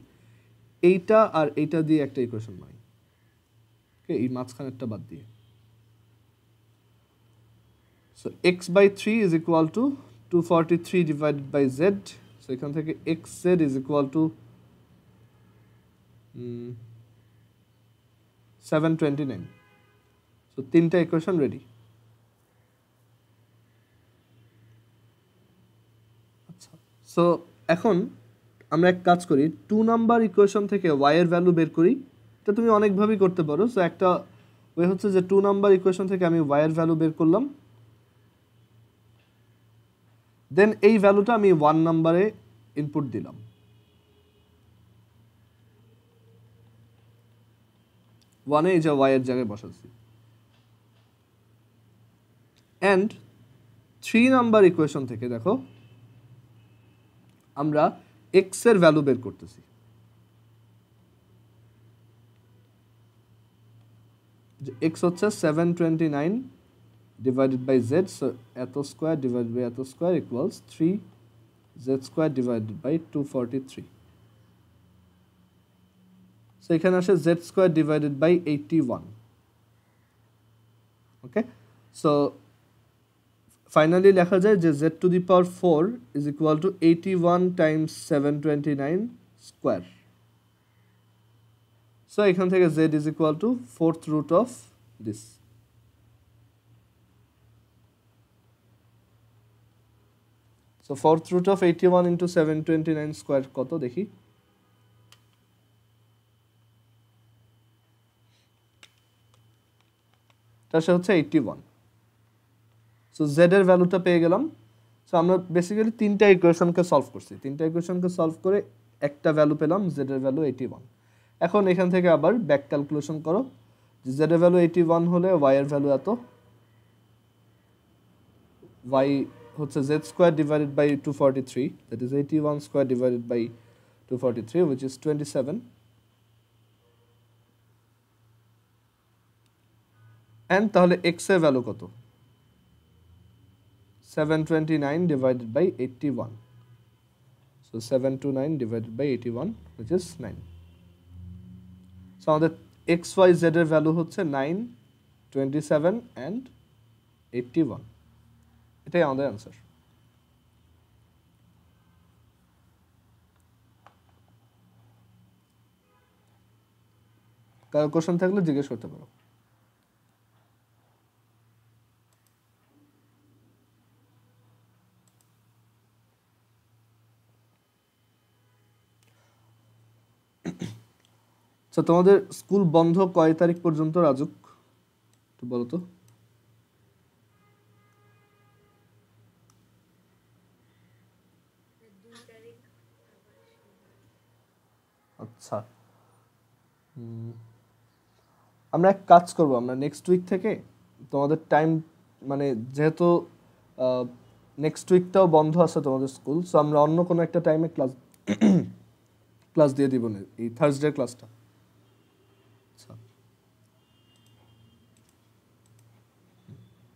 এইটা আর এইটা দিয়ে একটা ইকুয়েশন বানাই, ওকে, এই মাঝখানেরটা বাদ দিয়ে। So x/3 is equal to 243 divided by z. So এখান থেকে xz is equal to 729. So 3টা ইকুয়েশন রেডি। আচ্ছা, সো এখন আমরা এক কাজ করি, 2 নাম্বার ইকুয়েশন থেকে y এর ভ্যালু বের করি। এটা তুমি অনেকভাবেই করতে পারো। সো একটা ওয়ে হচ্ছে যে 2 নাম্বার ইকুয়েশন থেকে আমি y এর ভ্যালু বের করলাম, দেন এই ভ্যালুটা আমি 1 নাম্বারে ইনপুট দিলাম। ওয়ানে এই যে y এর জায়গায় বসাচ্ছি। অ্যান্ড 3 নাম্বার ইকুয়েশন থেকে দেখো আমরা x এর ভ্যালু বের করতেছি। x হচ্ছে 729 divided by z, so এত স্কয়ার divided by এত square equals 3z square divided by 243. So এখানে আসে z square divided by 81. Okay, so finally লেখা যায় যে z to the power 4 is equal to 81 times 729 square. So এখান থেকে z is equal to 4th root of this. So fourth root of 81 into 729 square কত দেখি? তার সাথে হচ্ছে 81। সো জেড এর ভ্যালুটা পেয়ে গেলাম। সো আমরা বেসিক্যালি তিনটা ইকুয়েশনকে সলভ করছি, তিনটা ইকুয়েশনকে সলভ করে একটা ভ্যালু পেলাম, জেড এর ভ্যালু 81। এখন এখান থেকে আবার ব্যাক ক্যালকুলেশন করো, জেড এর ভ্যালু 81 হলে ওয়াই এর ভ্যালু এত, ওয়াই হচ্ছে z square divided by 243, that is 81 square divided by 243 which is 27, and তাহলে এক্স এর ভ্যালু কত? 729 divided by 81. So 729 divided by 81 which is 9. So আমাদের xyz এর ভ্যালু হচ্ছে 9, 27 and 81. এটাই আমাদের অ্যান্সার। কারো কোশ্চেন থাকলে জিজ্ঞেস করতে পারো। আচ্ছা, তোমাদের স্কুল বন্ধ কয় তারিখ পর্যন্ত রাজুক, একটু বলো তো? আচ্ছা, আমরা এক কাজ করব, আমরা নেক্সট উইক থেকে তোমাদের টাইম, মানে যেহেতু নেক্সট উইকটাও বন্ধ আছে তোমাদের স্কুল, সো আমরা অন্য কোনো একটা টাইমে ক্লাস দিয়ে দিব না, এই থার্সডে ক্লাসটা।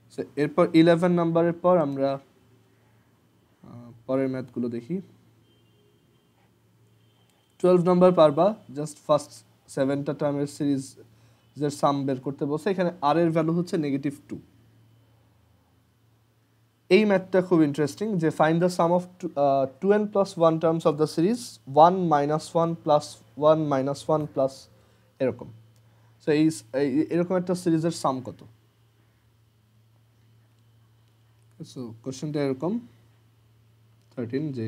আচ্ছা, এরপর 11 নাম্বারের পর আমরা পরের ম্যাথগুলো দেখি। 12 নাম্বার পারবা, জাস্ট ফার্স্ট 7টা টার্মের সিরিজ যে সাম বের করতে বলছে, এখানে আর এর ভ্যালু হচ্ছে -2। এই ম্যাথটা খুব ইন্টারেস্টিং, যে find the sum of 2n plus 1 terms of the series 1 - 1 + 1 - 1 plus এরকম। সো এরকম একটা সিরিজের সাম কত? সো কোশ্চেনটা এরকম 13, যে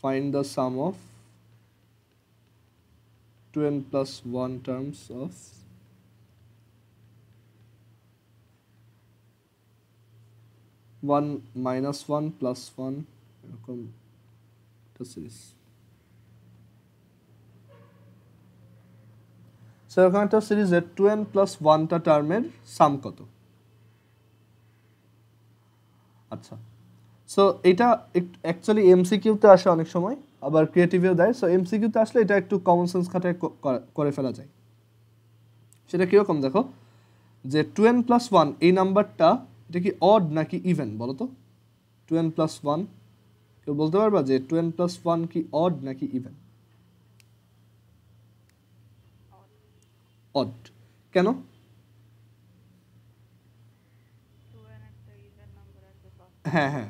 find the sum of 2n plus 1 terms of 1 - 1 + 1 এরকম একটা সিরিজ। সো এরকম একটা সিরিজের 2n plus 1টা টার্মের সাম কত? আচ্ছা, সো এটা অ্যাকচুয়ালি এমসিকিউতে আসে অনেক সময়, আবার ক্রিয়েটিভেও দেয়। সো এমসিকিউতে আসলে এটা একটু কমন সেন্স খাটায় করে ফেলা যায়। সেটা কীরকম দেখো, যে 2n plus 1 এই নাম্বারটা এটা কি অড নাকি ইভেন বলো তো? 2n plus 1, কেউ বলতে পারবা যে 2n plus 1 কি অড নাকি ইভেন? অড। কেন? হ্যাঁ হ্যাঁ,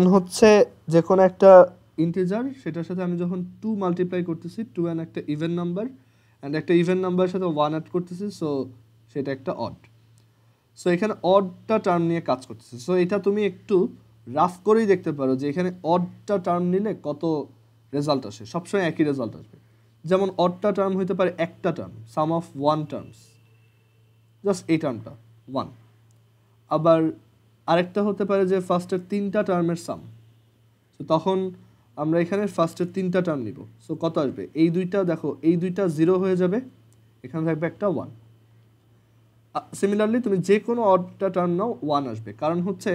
n হচ্ছে যে কোনো একটা ইন্টিজার, সেটার সাথে আমি যখন 2 মাল্টিপ্লাই করতেছি, 2n একটা ইভেন নাম্বার, অ্যান্ড একটা ইভেন নাম্বারের সাথে 1 অ্যাড করতেছি, সো সেটা একটা অড। সো এখানে অডটা টার্ম নিয়ে কাজ করতেছে। সো এটা তুমি একটু রাফ করেই দেখতে পারো যে এখানে অডটা টার্ম নিলে কত রেজাল্ট আসে, সবসময় একই রেজাল্ট আসবে। যেমন অডটা টার্ম হইতে পারে একটা term, some of 1 terms, just এই টার্মটা 1। আবার আরেকটা হতে পারে যে ফার্স্টের 3টা টার্মের সাম, তো তখন আমরা এখানে ফার্স্টের 3টা টার্ম নিব। সো কত আসবে? এই দুইটা দেখো, এই দুইটা 0 হয়ে যাবে, এখানে থাকবে একটা 1। সিমিলারলি তুমি যে কোনো অডটা টার্ম নাও 1 আসবে, কারণ হচ্ছে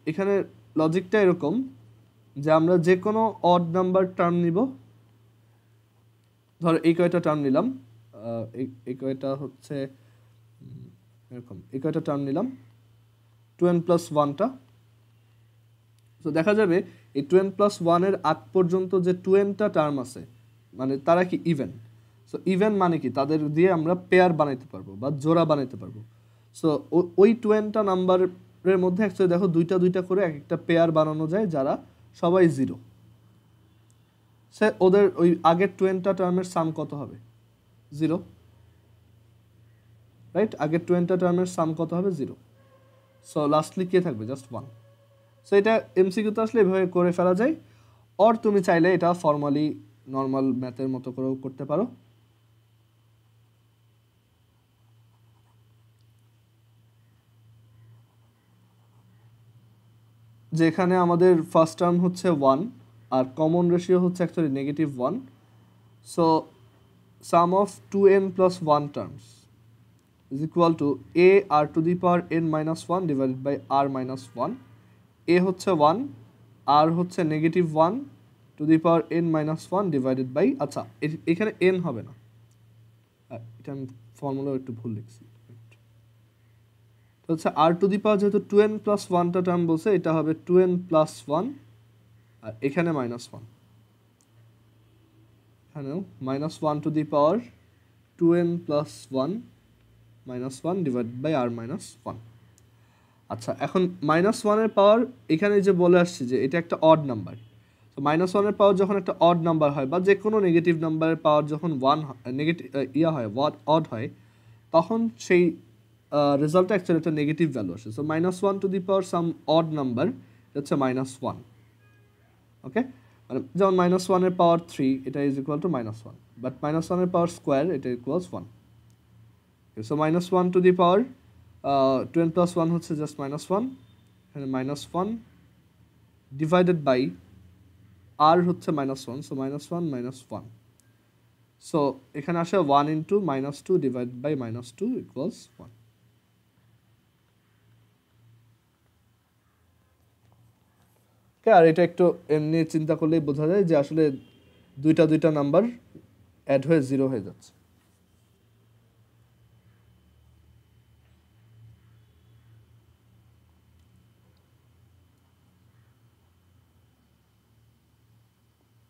এখানে লজিকটা এরকম যে আমরা যে কোনো অড নাম্বার টার্ম নিব, ধরো এই কয়টা টার্ম নিলাম, এই কয়টা হচ্ছে এরকম, এই কয়টা টার্ম নিলাম 2n plus 1টা। তো দেখা যাবে এই 2n plus 1 এর আগ পর্যন্ত যে 2nটা টার্ম আছে, মানে তারা কি ইভেন। সো ইভেন মানে কি, তাদের দিয়ে আমরা পেয়ার বানাইতে পারবো বা জোড়া বানাইতে পারবো। সো ওই 2nটা নাম্বারের মধ্যে অ্যাকচুয়ালি দেখো দুইটা দুইটা করে এক একটা পেয়ার বানানো যায়, যারা সবাই 0। সে ওদের ওই আগের 2nটা টার্মের সাম কত হবে? 0, রাইট? আগের 2nটা টার্মের সাম কত হবে? 0। সো লাস্টলি কে থাকবে? জাস্ট 1। সো এটা এমসিকিউতে আসলে এভাবে করে ফেলা যায়, অর তুমি চাইলে এটা ফর্মালি নর্মাল ম্যাথের মতো করেও করতে পারো। যেখানে আমাদের ফার্স্ট টার্ম হচ্ছে 1 আর কমন রেশিও হচ্ছে actually -1। So sum of 2n plus 1 terms is equal to a r to the power n minus 1 divided by r minus 1. a হচ্ছে 1, r হচ্ছে -1 to the power n minus 1 divided by, আচ্ছা এখানে n হবে না, এটা আমি formula একটু ভুল লিখছি। তো হচ্ছে r to the power যেহেতু 2n plus 1 টা টার্ম বলছে, এটা হবে 2n plus 1 আর এখানে -1, এখানেও -1 to the power 2n plus 1 minus 1 divided by r minus 1। আচ্ছা, এখন -1 এর পাওয়ার এখানে যে বলে আসছে যে এটা একটা অড নাম্বার। তো -1 এর পাওয়ার যখন একটা অড নাম্বার হয় বা যে কোনো নেগেটিভ নাম্বারের পাওয়ার যখন 1 নেগেটিভ হয়, অড হয়, তখন সেই রেজাল্টটা অ্যাকচুয়ালি একটা নেগেটিভ ভ্যালু আসে। So -1 two the power some odd number হচ্ছে -1। ওকে, মানে যেমন -1 এর পাওয়ার 3 এটা ইজ ইকুয়াল টু -1, বাট -1 এর পাওয়ার স্কোয়ার এটা equals 1। So -1 two the power 2n plus 1 হচ্ছে জাস্ট -1, এখানে -1 ডিভাইডেড বাই r হচ্ছে -1, সো -1 -1। সো এখানে আসে 1 ইন্টু -2 ডিভাইড বাই -2 ইকুয়ালস 1। আর এটা একটু এমনি চিন্তা করলেই বোঝা যায় যে আসলে দুইটা নাম্বার অ্যাড হয়ে 0 হয়ে যাচ্ছে।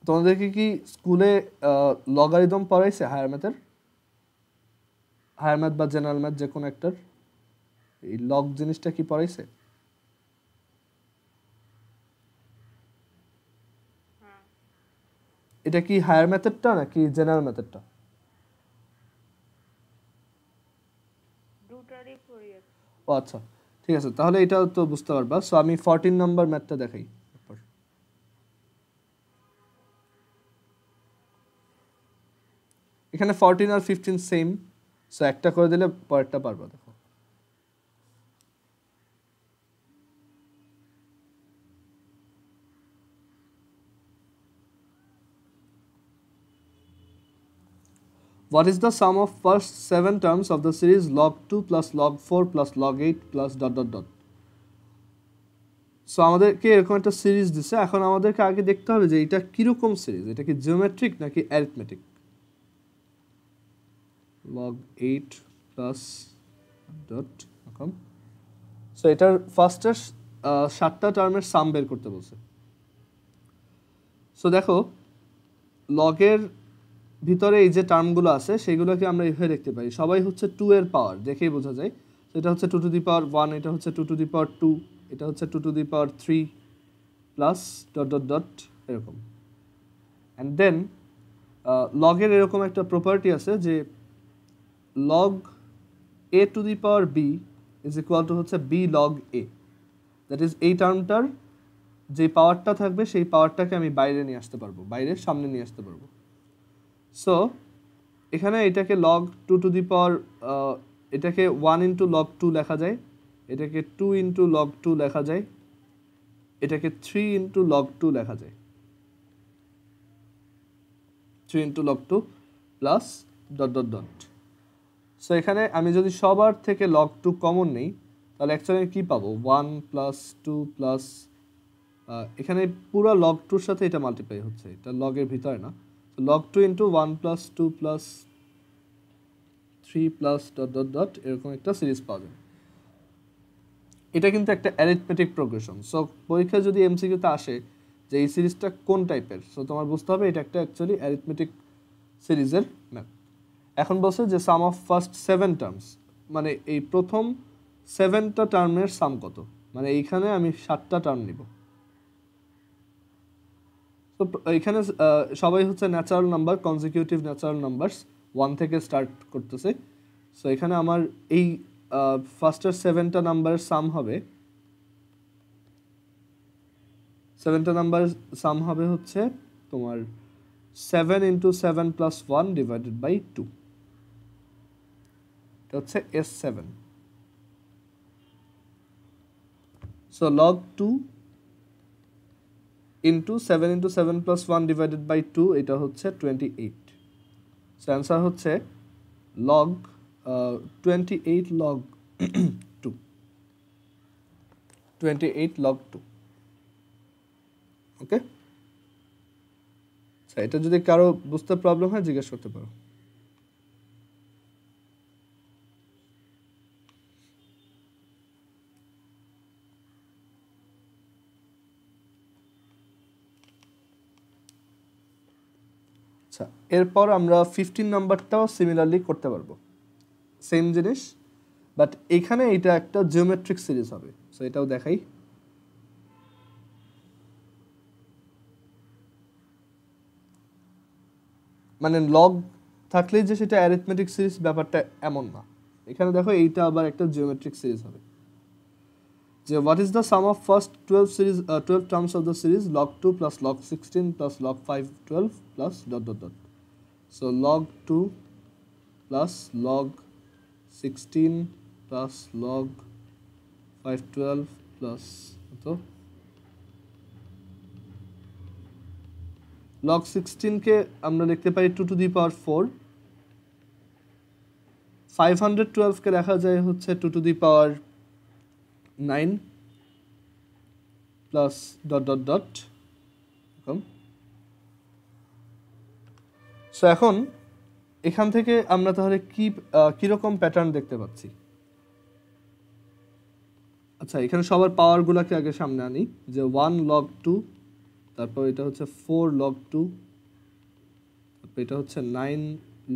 তোমাদেরকে কি স্কুলে লগারিদম পড়াইছে? হায়ার ম্যাথ বা জেনারেল ম্যাথ যে কোনো একটার এই লগ জিনিসটা কি পড়াইছে? এটা কি হায়ার ম্যাথেরটা নাকি জেনারেল ম্যাথেরটা? দুটারই পড়িয়েছে। ও আচ্ছা, ঠিক আছে, তাহলে এটা তো বুঝতে পারবা। সো আমি 14 নাম্বার ম্যাথটা দেখাই। এখানে 14 আর 15 সেম, সো একটা করে দিলে পরেরটা পারবা। দেখো, what is the sum of first 7 terms of the series log 2 plus log 4 plus log 8 plus ... so আমাদেরকে এরকম একটা সিরিজ দিছে। এখন আমাদেরকে আগে দেখতে হবে যে এটা কিরকম সিরিজ, এটা কি জিওমেট্রিক নাকি অ্যারিথমেটিক। log 8 plus ... সো এটার ফার্স্টের 7টা টার্মের সাম বের করতে বলছে। সো দেখো, লগের ভিতরে এই যে টার্মগুলো আছে সেগুলোকে আমরা এইভাবে দেখতে পাই, সবাই হচ্ছে 2 এর পাওয়ার, দেখেই বোঝা যায়। তো এটা হচ্ছে 2 টু দি পাওয়ার 1, এটা হচ্ছে 2 টু দি পাওয়ার 2, এটা হচ্ছে 2 টু দি পাওয়ার 3 প্লাস ... এরকম। অ্যান্ড দেন লগের এরকম একটা প্রপার্টি আছে যে log a two the power b is equal two হচ্ছে b log a। That is এই টার্মটার যে পাওয়ারটা থাকবে সেই পাওয়ারটাকে আমি বাইরে নিয়ে আসতে পারবো, বাইরের সামনে নিয়ে আসতে পারবো। সো এখানে এটাকে log 2 টু দি পাওয়ার, এটাকে 1 ইন্টু log 2 লেখা যায়, এটাকে 2 ইন্টু log 2 লেখা যায়, এটাকে 3 ইন্টু log 2 লেখা যায়, 3 ইন্টু log 2 প্লাস ... সো এখানে আমি যদি সবার থেকে log 2 কমন নেই তাহলে অ্যাকচুয়ালি কি পাবো? 1 প্লাস 2 প্লাস, এখানে পুরো log 2 এর সাথে এটা মাল্টিপ্লাই হচ্ছে, এটা লগের ভিতরে না। log 2 into 1 plus 2 plus 3 plus ... এরকম একটা সিরিজ পাওয়া যাবে। এটা কিন্তু একটা অ্যারিথমেটিক প্রোগ্রেশন। সো পরীক্ষা যদি এমসিকিউতে আসে যে এই সিরিজটা কোন টাইপের, সো তোমার বুঝতে হবে এটা একটা অ্যাকচুয়ালি অ্যারিথমেটিক সিরিজের ম্যাথ। এখন বলছে যে সাম অফ ফার্স্ট 7 টার্মস, মানে এই প্রথম 7টা টার্মের সাম কত, মানে এইখানে আমি 7টা টার্ম নিব। তো এখানে সবাই হচ্ছে natural number, consecutive natural numbers 1 থেকে স্টার্ট করতেছে। সো এখানে আমার এই ফার্স্টের 7টা নাম্বারের সাম হবে, 7টা নাম্বার সাম হবে হচ্ছে তোমার 7 ইন্টু 7 প্লাস 1 ডিভাইডেড বাই 2, এটা হচ্ছে S7। So log 2 into 7 into 7 plus 1 divided by 2, এটা হচ্ছে 28। সো অ্যান্সার হচ্ছে লগ 28 লগ 2, 28 লগ 2। ওকে, আচ্ছা এটা যদি কারো বুঝতে প্রবলেম হয় জিজ্ঞেস করতে পারো। আচ্ছা এরপর আমরা 15 নাম্বারটাও সিমিলারলি করতে পারবো, সেম জিনিস, বাট এখানে এটা একটা জিওমেট্রিক সিরিজ হবে। সো এটাও দেখাই। মানে লগ থাকলেই যে সেটা অ্যারিথমেটিক সিরিজ ব্যাপারটা এমন না, এখানে দেখো এইটা আবার একটা জিওমেট্রিক সিরিজ হবে। যে what is the sum of first 12 series 12 terms of the series log 2 plus log 16 plus log 5 12 plus dot dot dot. So log 2 plus log 16 plus log 5 12 plus তো log 16 কে আমরা লিখতে পারি 2 টু দি পাওয়ার 4, 512 কে লেখা যায় হচ্ছে 2 to the power 9 plus dot dot dot. So এখন এখান থেকে আমরা তাহলে কিরকম প্যাটার্ন দেখতে পাচ্ছি। আচ্ছা এখানে সবার পাওয়ারগুলোকে আগে সামনে আনি, যে 1 log 2, তারপর এটা হচ্ছে 4 log 2, তারপর এটা হচ্ছে 9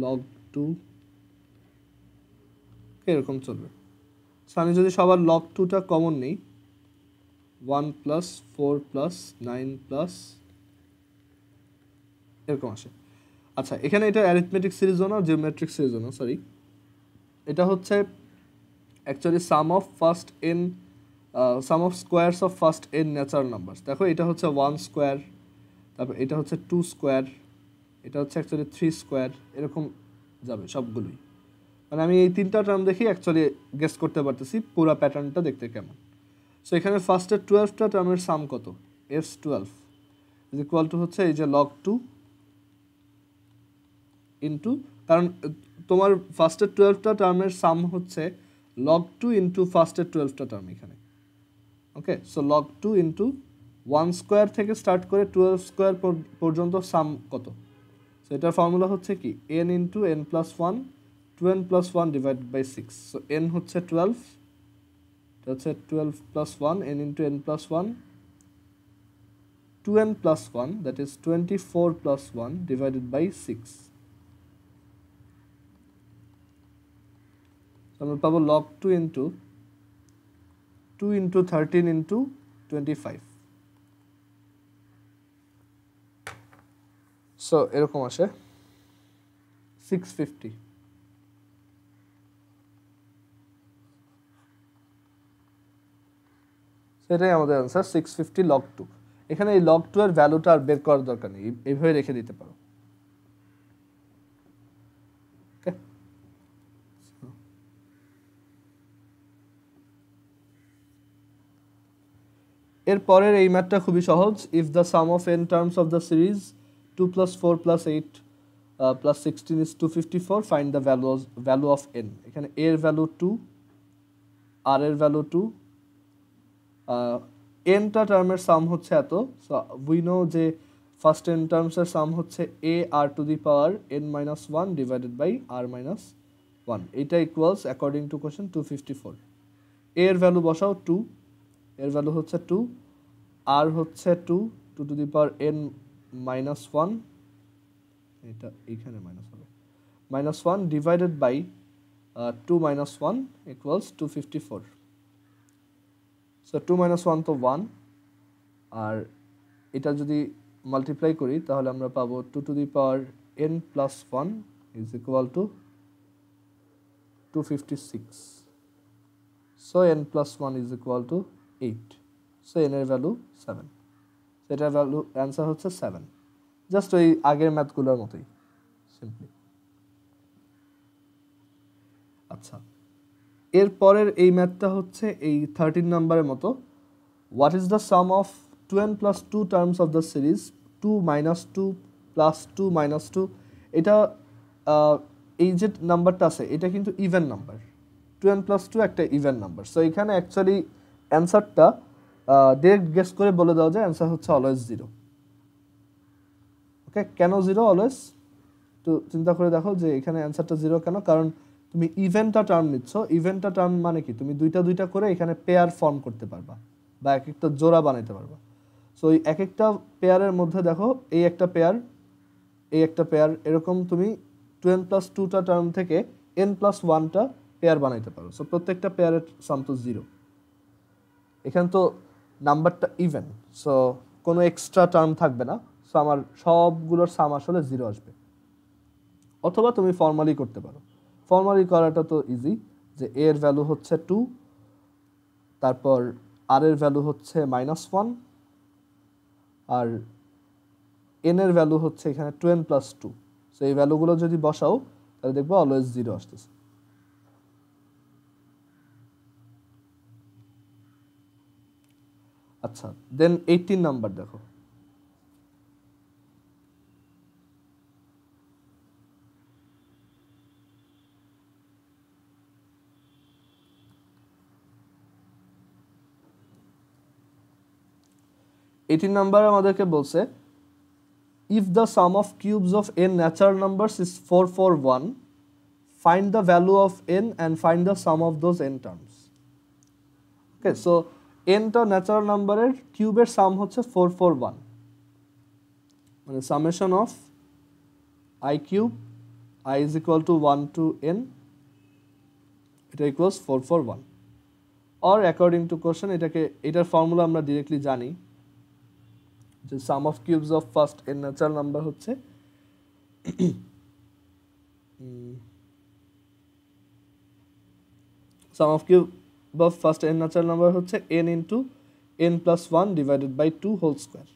log 2, এরকম চলবে। সো আমি যদি সবার log 2টা কমন নেই, 1 প্লাস 4 প্লাস 9 প্লাস এরকম আসে। আচ্ছা এখানে এটা অ্যারিথমেটিক সিরিজও না, জিওমেট্রিক সিরিজও না, সরি, এটা হচ্ছে actually some of first n some of squares of first n natural numbers. দেখো এটা হচ্ছে 1 স্কোয়ার, তারপর এটা হচ্ছে 2 স্কোয়ার, এটা হচ্ছে অ্যাকচুয়ালি 3 স্কোয়ার, এরকম যাবে সবগুলোই। মানে আমি এই 3টা টার্ম দেখি অ্যাকচুয়ালি গেস করতে পারতেছি পুরো প্যাটার্নটা দেখতে কেমন। সো এখানে ফার্স্টের 12টা টার্মের সাম কত, S12 ইজ ইকুয়াল টু হচ্ছে এই যে log 2 ইন্টু, কারণ তোমার ফার্স্টের 12টা টার্মের সাম হচ্ছে log 2 ইন্টু ফার্স্টের 12টা টার্ম এখানে। ওকে, সো log 2 ইন্টু 1 স্কোয়ার থেকে স্টার্ট করে 12 স্কোয়ার পর্যন্ত সাম কত। সো এটার ফর্মুলা হচ্ছে কি n into n plus 1, 2n plus 1 divided by 6। So n হচ্ছে 12, এটা হচ্ছে 12 plus 1, n into n plus 1, 2n plus 1, that is 24 plus 1 divided by 6। আমরা পাবো log 2 into 2 into 13 into 25। So এরকম আসে 650। সেটাই আমাদের অ্যান্সার 650 log 2। এখানে এই log 2 এর ভ্যালুটা আর বের করার দরকার নেই, এইভাবে রেখে দিতে পারো। ওকে, এর পরের এই ম্যাথটা খুবই সহজ। If the sum of n terms of the series 2 plus 4 plus 8 plus 16 is 254, find the value of n। এখানে a এর ভ্যালু 2, r এর ভ্যালু 2, nটা টার্মের সাম হচ্ছে এত। সো উই নো যে ফার্স্ট n টার্মসের সাম হচ্ছে a r to the power n minus 1 divided by r minus 1, এটা equals according to question 254। a এর ভ্যালু বসাও 2, এর ভ্যালু হচ্ছে 2, r হচ্ছে 2 to the power n minus 1, এটা এইখানে মাইনাস হবে, minus 1 divided by 2 minus 1 equals 254। So 2 minus 1 তো 1, আর এটা যদি মাল্টিপ্লাই করি তাহলে আমরা পাবো 2 to the power n plus 1 is equal two 256। So n plus 1 is equal two 8, so n এর ভ্যালু 7, এটার ভ্যালু অ্যান্সার হচ্ছে 7, জাস্ট ওই আগের ম্যাথগুলোর মতোই সিম্পলি। আচ্ছা, এর পরের এই ম্যাথটা হচ্ছে এই 13 নাম্বারের মতো। What is the sum of 2n plus 2 terms of the series 2 minus 2 plus 2 minus 2? এটা এই যে নাম্বারটা আছে এটা কিন্তু ইভেন নাম্বার, 2n প্লাস 2 একটা ইভেন নাম্বার। সো এখানে অ্যাকচুয়ালি অ্যান্সারটা ডিরেক্ট গেস করে বলে দেওয়া যায়, অ্যান্সার হচ্ছে অলওয়েজ 0। ওকে, কেন 0 অলওয়েজ? তো চিন্তা করে দেখো যে এখানে অ্যান্সারটা 0 কেন, কারণ তুমি ইভেন্টটা টার্ম নিচ্ছ। ইভেন্টটা টার্ম মানে কি, তুমি দুইটা দুইটা করে এখানে পেয়ার ফর্ম করতে পারবা বা এক একটা জোড়া বানাইতে পারবা। সো এই এক একটা পেয়ারের মধ্যে দেখো এই একটা পেয়ার, এই একটা পেয়ার, এরকম তুমি 2n প্লাস 2টা টার্ম থেকে n প্লাস 1টা পেয়ার বানাইতে পারো। সো প্রত্যেকটা পেয়ারের সাম তো 0। এখানে তো নাম্বারটা ইভেন, সো কোনো এক্সট্রা টার্ম থাকবে না। সো আমার সবগুলোর সাম আসলে 0 আসবে। অথবা তুমি ফর্মালি করতে পারো। ফর্মালি করাটা তো ইজি, যে a এর ভ্যালু হচ্ছে 2, তারপর r এর ভ্যালু হচ্ছে -1, আর n এর ভ্যালু হচ্ছে এখানে 2n প্লাস 2। সো এই ভ্যালুগুলো যদি বসাও তাহলে দেখবো অলওয়েজ 0 আসতেছে। আচ্ছা, দেন 18 নাম্বার দেখো। এইটিন নাম্বার আমাদেরকে বলছে if the sum of cubes of n natural numbers is 441, find the value of n and find the sum of those n terms. Okay, so n টা ন্যাচারাল নাম্বারের কিউবের sum হচ্ছে 441, মানে summation of i cube i is equal to 1 to n, এটা equals 441। or according to question এটার formula আমরা directly জানি, যে sum of cubes of first n natural number হচ্ছে sum of cube of first n natural number হচ্ছে n into n plus 1 divided by 2 whole square.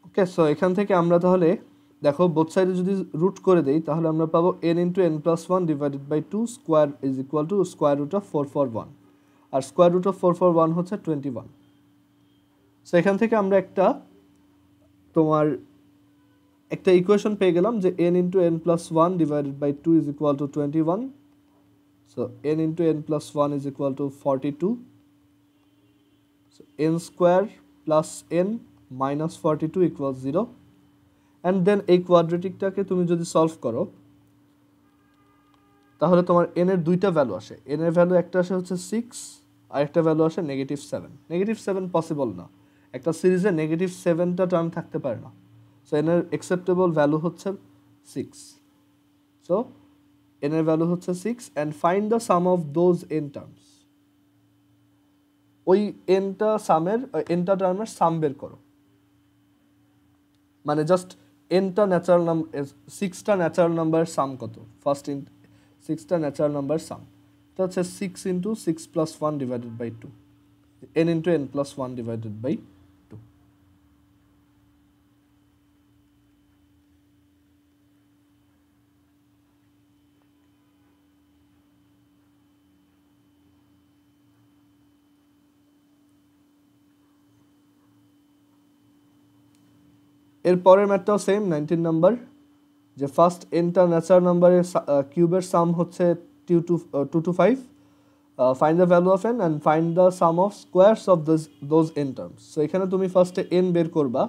Okay, so এখান থেকে আমরা তাহলে দেখো বোথ সাইডে যদি রুট করে দেই তাহলে আমরা পাবো n into n plus 1 divided by 2 square is equal to square root of 441, আর স্কোয়ার রুট অফ 441 হচ্ছে 21। সো এখান থেকে আমরা তোমার একটা ইকুয়েশন পেয়ে গেলাম যে n into n plus 1 divided by 2 is equal to 21। So n into n plus 1 is equal to 42। So n square plus n minus 42 equal 0। And then এই কোয়াড্রেটিকটাকে তুমি যদি সলভ করো তাহলে তোমার n এর দুইটা ভ্যালু আসে। n এর ভ্যালু একটা আসে হচ্ছে 6, আর একটা ভ্যালু আসে -7। -7 পসিবল না, একটা সিরিজে -7টা টার্ম থাকতে পারে না। সো n এর অ্যাকসেপ্টেবল ভ্যালু হচ্ছে 6। সো n এর ভ্যালু হচ্ছে 6 and find the sum of those n terms. ওই nটা টার্মের সাম বের করো, মানে জাস্ট nটা ন্যাচারাল নাম্বার, 6টা ন্যাচারাল নাম্বারের সাম কত, ফার্স্ট 6টা ন্যাচারাল নাম্বার সাম, এটা হচ্ছে 6 into 6 plus 1 divided by 2, n into n plus 1 divided by 2। এর পরের ম্যাথটাও সেম, 19 নাম্বার, যে ফার্স্ট nটা ন্যাচারাল নাম্বারের কিউবের সাম হচ্ছে 2 to 5, find the value of n and find the sum of squares of those n terms. So এখানে তুমি ফার্স্টে n বের করবা,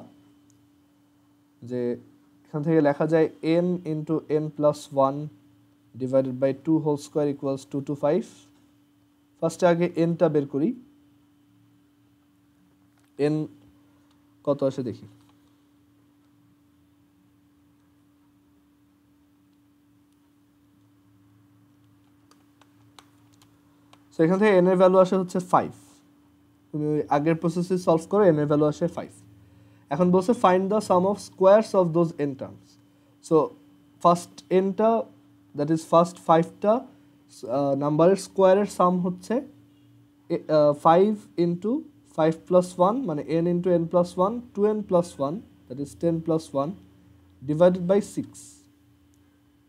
যে এখান থেকে লেখা যায় n into n plus 1 divided by 2 whole square equals 2 to 5। ফার্স্টে আগে nটা বের করি, n কত আসে দেখি। সো এখান থেকে n এর ভ্যালু আসে হচ্ছে 5। তুমি ওই আগের প্রসেসে সলভ করো, n এর ভ্যালু আসে 5। এখন বলছে find the sum of squares of those n terms. So first এনটা দ্যাট ইজ ফার্স্ট 5টা নাম্বারের স্কোয়ারের সাম হচ্ছে 5 ইন্টু 5 প্লাস 1 মানে n into n plus 1 2n plus 1 that is 10 plus 1 divided by 6।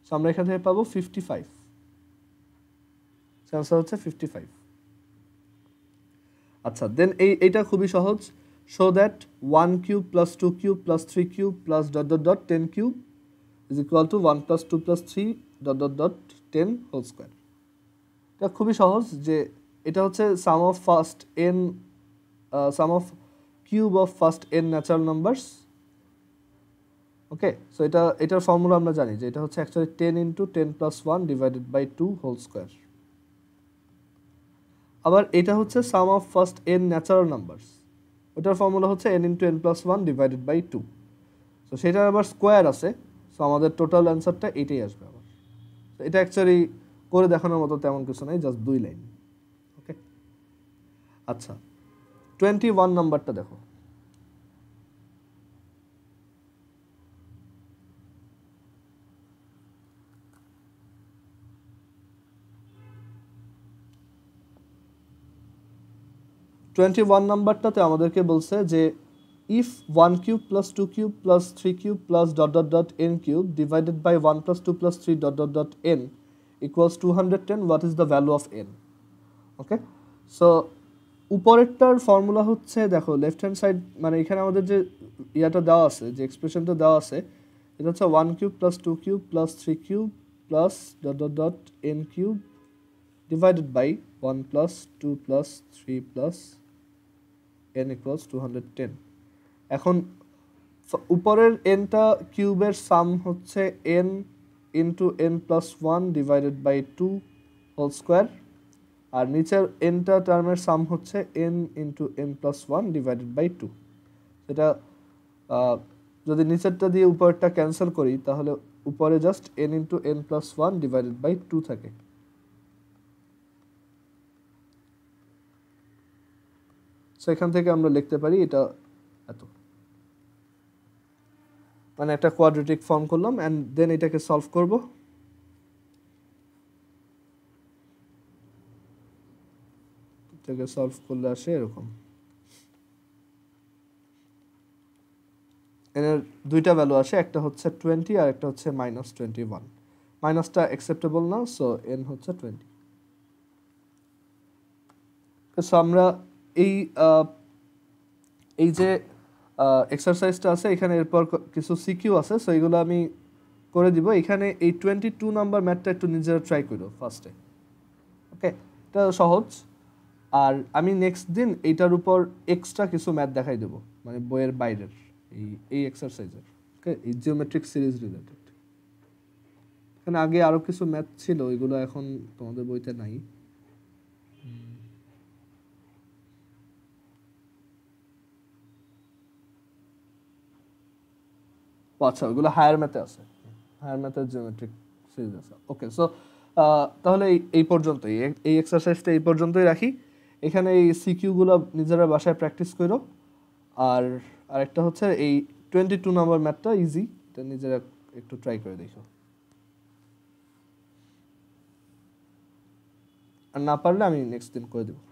So আমরা এখান থেকে পাবো 55। আনসার হচ্ছে 55। আচ্ছা দেন এইটা খুবই সহজ। Show that 1 cube plus 2 cube plus 3 cube plus dot dot dot 10 cube is equal to 1 plus 2 plus 3 dot dot dot 10 whole square. এটা খুবই সহজ যে এটা হচ্ছে sum of first n sum of cube of first n natural numbers. Okay, so এটার formula আমরা জানি যে এটা হচ্ছে actually 10 into 10 plus 1 divided by 2 whole square. আবার এটা হচ্ছে sum of first n natural numbers, ওটার ফর্মুলা হচ্ছে n into n plus 1 divided by 2। So সেটার আবার স্কোয়ার আছে, সো আমাদের টোটাল অ্যান্সারটা এটাই আসবে আবার। তো এটা অ্যাকচুয়ালি করে দেখানোর মতো তেমন কিছু নাই, জাস্ট 2 লাইন। ওকে, আচ্ছা 21 নাম্বারটা দেখো। নাম্বারটাতে আমাদেরকে বলছে যে if 1 cube plus 2 cube plus 3 cube plus dot dot dot n cube divided by 1 plus 2 plus 3 dot dot dot n equals 210, what is the value of n? Okay, so উপরেরটার formula হচ্ছে দেখো left hand side, মানে এখানে আমাদের যে ইয়াটা দেওয়া আছে, যে এক্সপ্রেশনটা দেওয়া আছে, এটা হচ্ছে 1 cube plus 2 cube plus 3 cube plus dot dot dot n cube divided by 1 plus 2 plus 3 plus n equals 210। এখন উপরের nটা কিউবের সাম হচ্ছে n into n plus 1 divided by 2 whole square, আর নিচের nটা টার্মের সাম হচ্ছে n into n plus 1 divided by 2। সেটা যদি নিচেরটা দিয়ে উপরেরটা ক্যান্সেল করি তাহলে উপরে just n into n plus 1 divided by 2 থাকে। সো এখান থেকে আমরা লিখতে পারি এটা এত, মানে একটা কোয়াড্রেটিক ফর্ম করলাম অ্যান্ড দেন এটাকে সলভ করব। এটাকে সলভ করলে আসে এরকম, এর দুইটা ভ্যালু আসে, একটা হচ্ছে 20 আর একটা হচ্ছে -21। মাইনাসটা অ্যাকসেপ্টেবল না, সো n হচ্ছে 20। সো আমরা এই যে এক্সারসাইজটা আছে এখানে এরপর কিছু সিকিউ আছে, সো এগুলো আমি করে দিব। এখানে এই 22 নাম্বার ম্যাথটা একটু নিজেরা ট্রাই করো ফার্স্টে। ওকে, এটা সহজ। আর আমি নেক্সট দিন এইটার উপর এক্সট্রা কিছু ম্যাথ দেখাই দেবো, মানে বইয়ের বাইরের এই এক্সারসাইজের। ওকে, এই জিওমেট্রিক সিরিজ রিলেটেড। এখানে আগে আরও কিছু ম্যাথ ছিল, ওইগুলো এখন তোমাদের বইতে নাই। আচ্ছা, ওইগুলো হায়ার ম্যাথে আছে, হায়ার ম্যাথের জিওমেট্রিক সিরিজ আছে। ওকে, সো তাহলে এই পর্যন্তই, এই এক্সারসাইজটা এই পর্যন্তই রাখি। এখানে এই সিকিউগুলো নিজেরা বাসায় প্র্যাকটিস করো। আর আরেকটা হচ্ছে এই 22 নাম্বার ম্যাথটা ইজি, এটা নিজেরা একটু ট্রাই করে দেখো, আর না পারলে আমি নেক্সট দিন করে দেবো।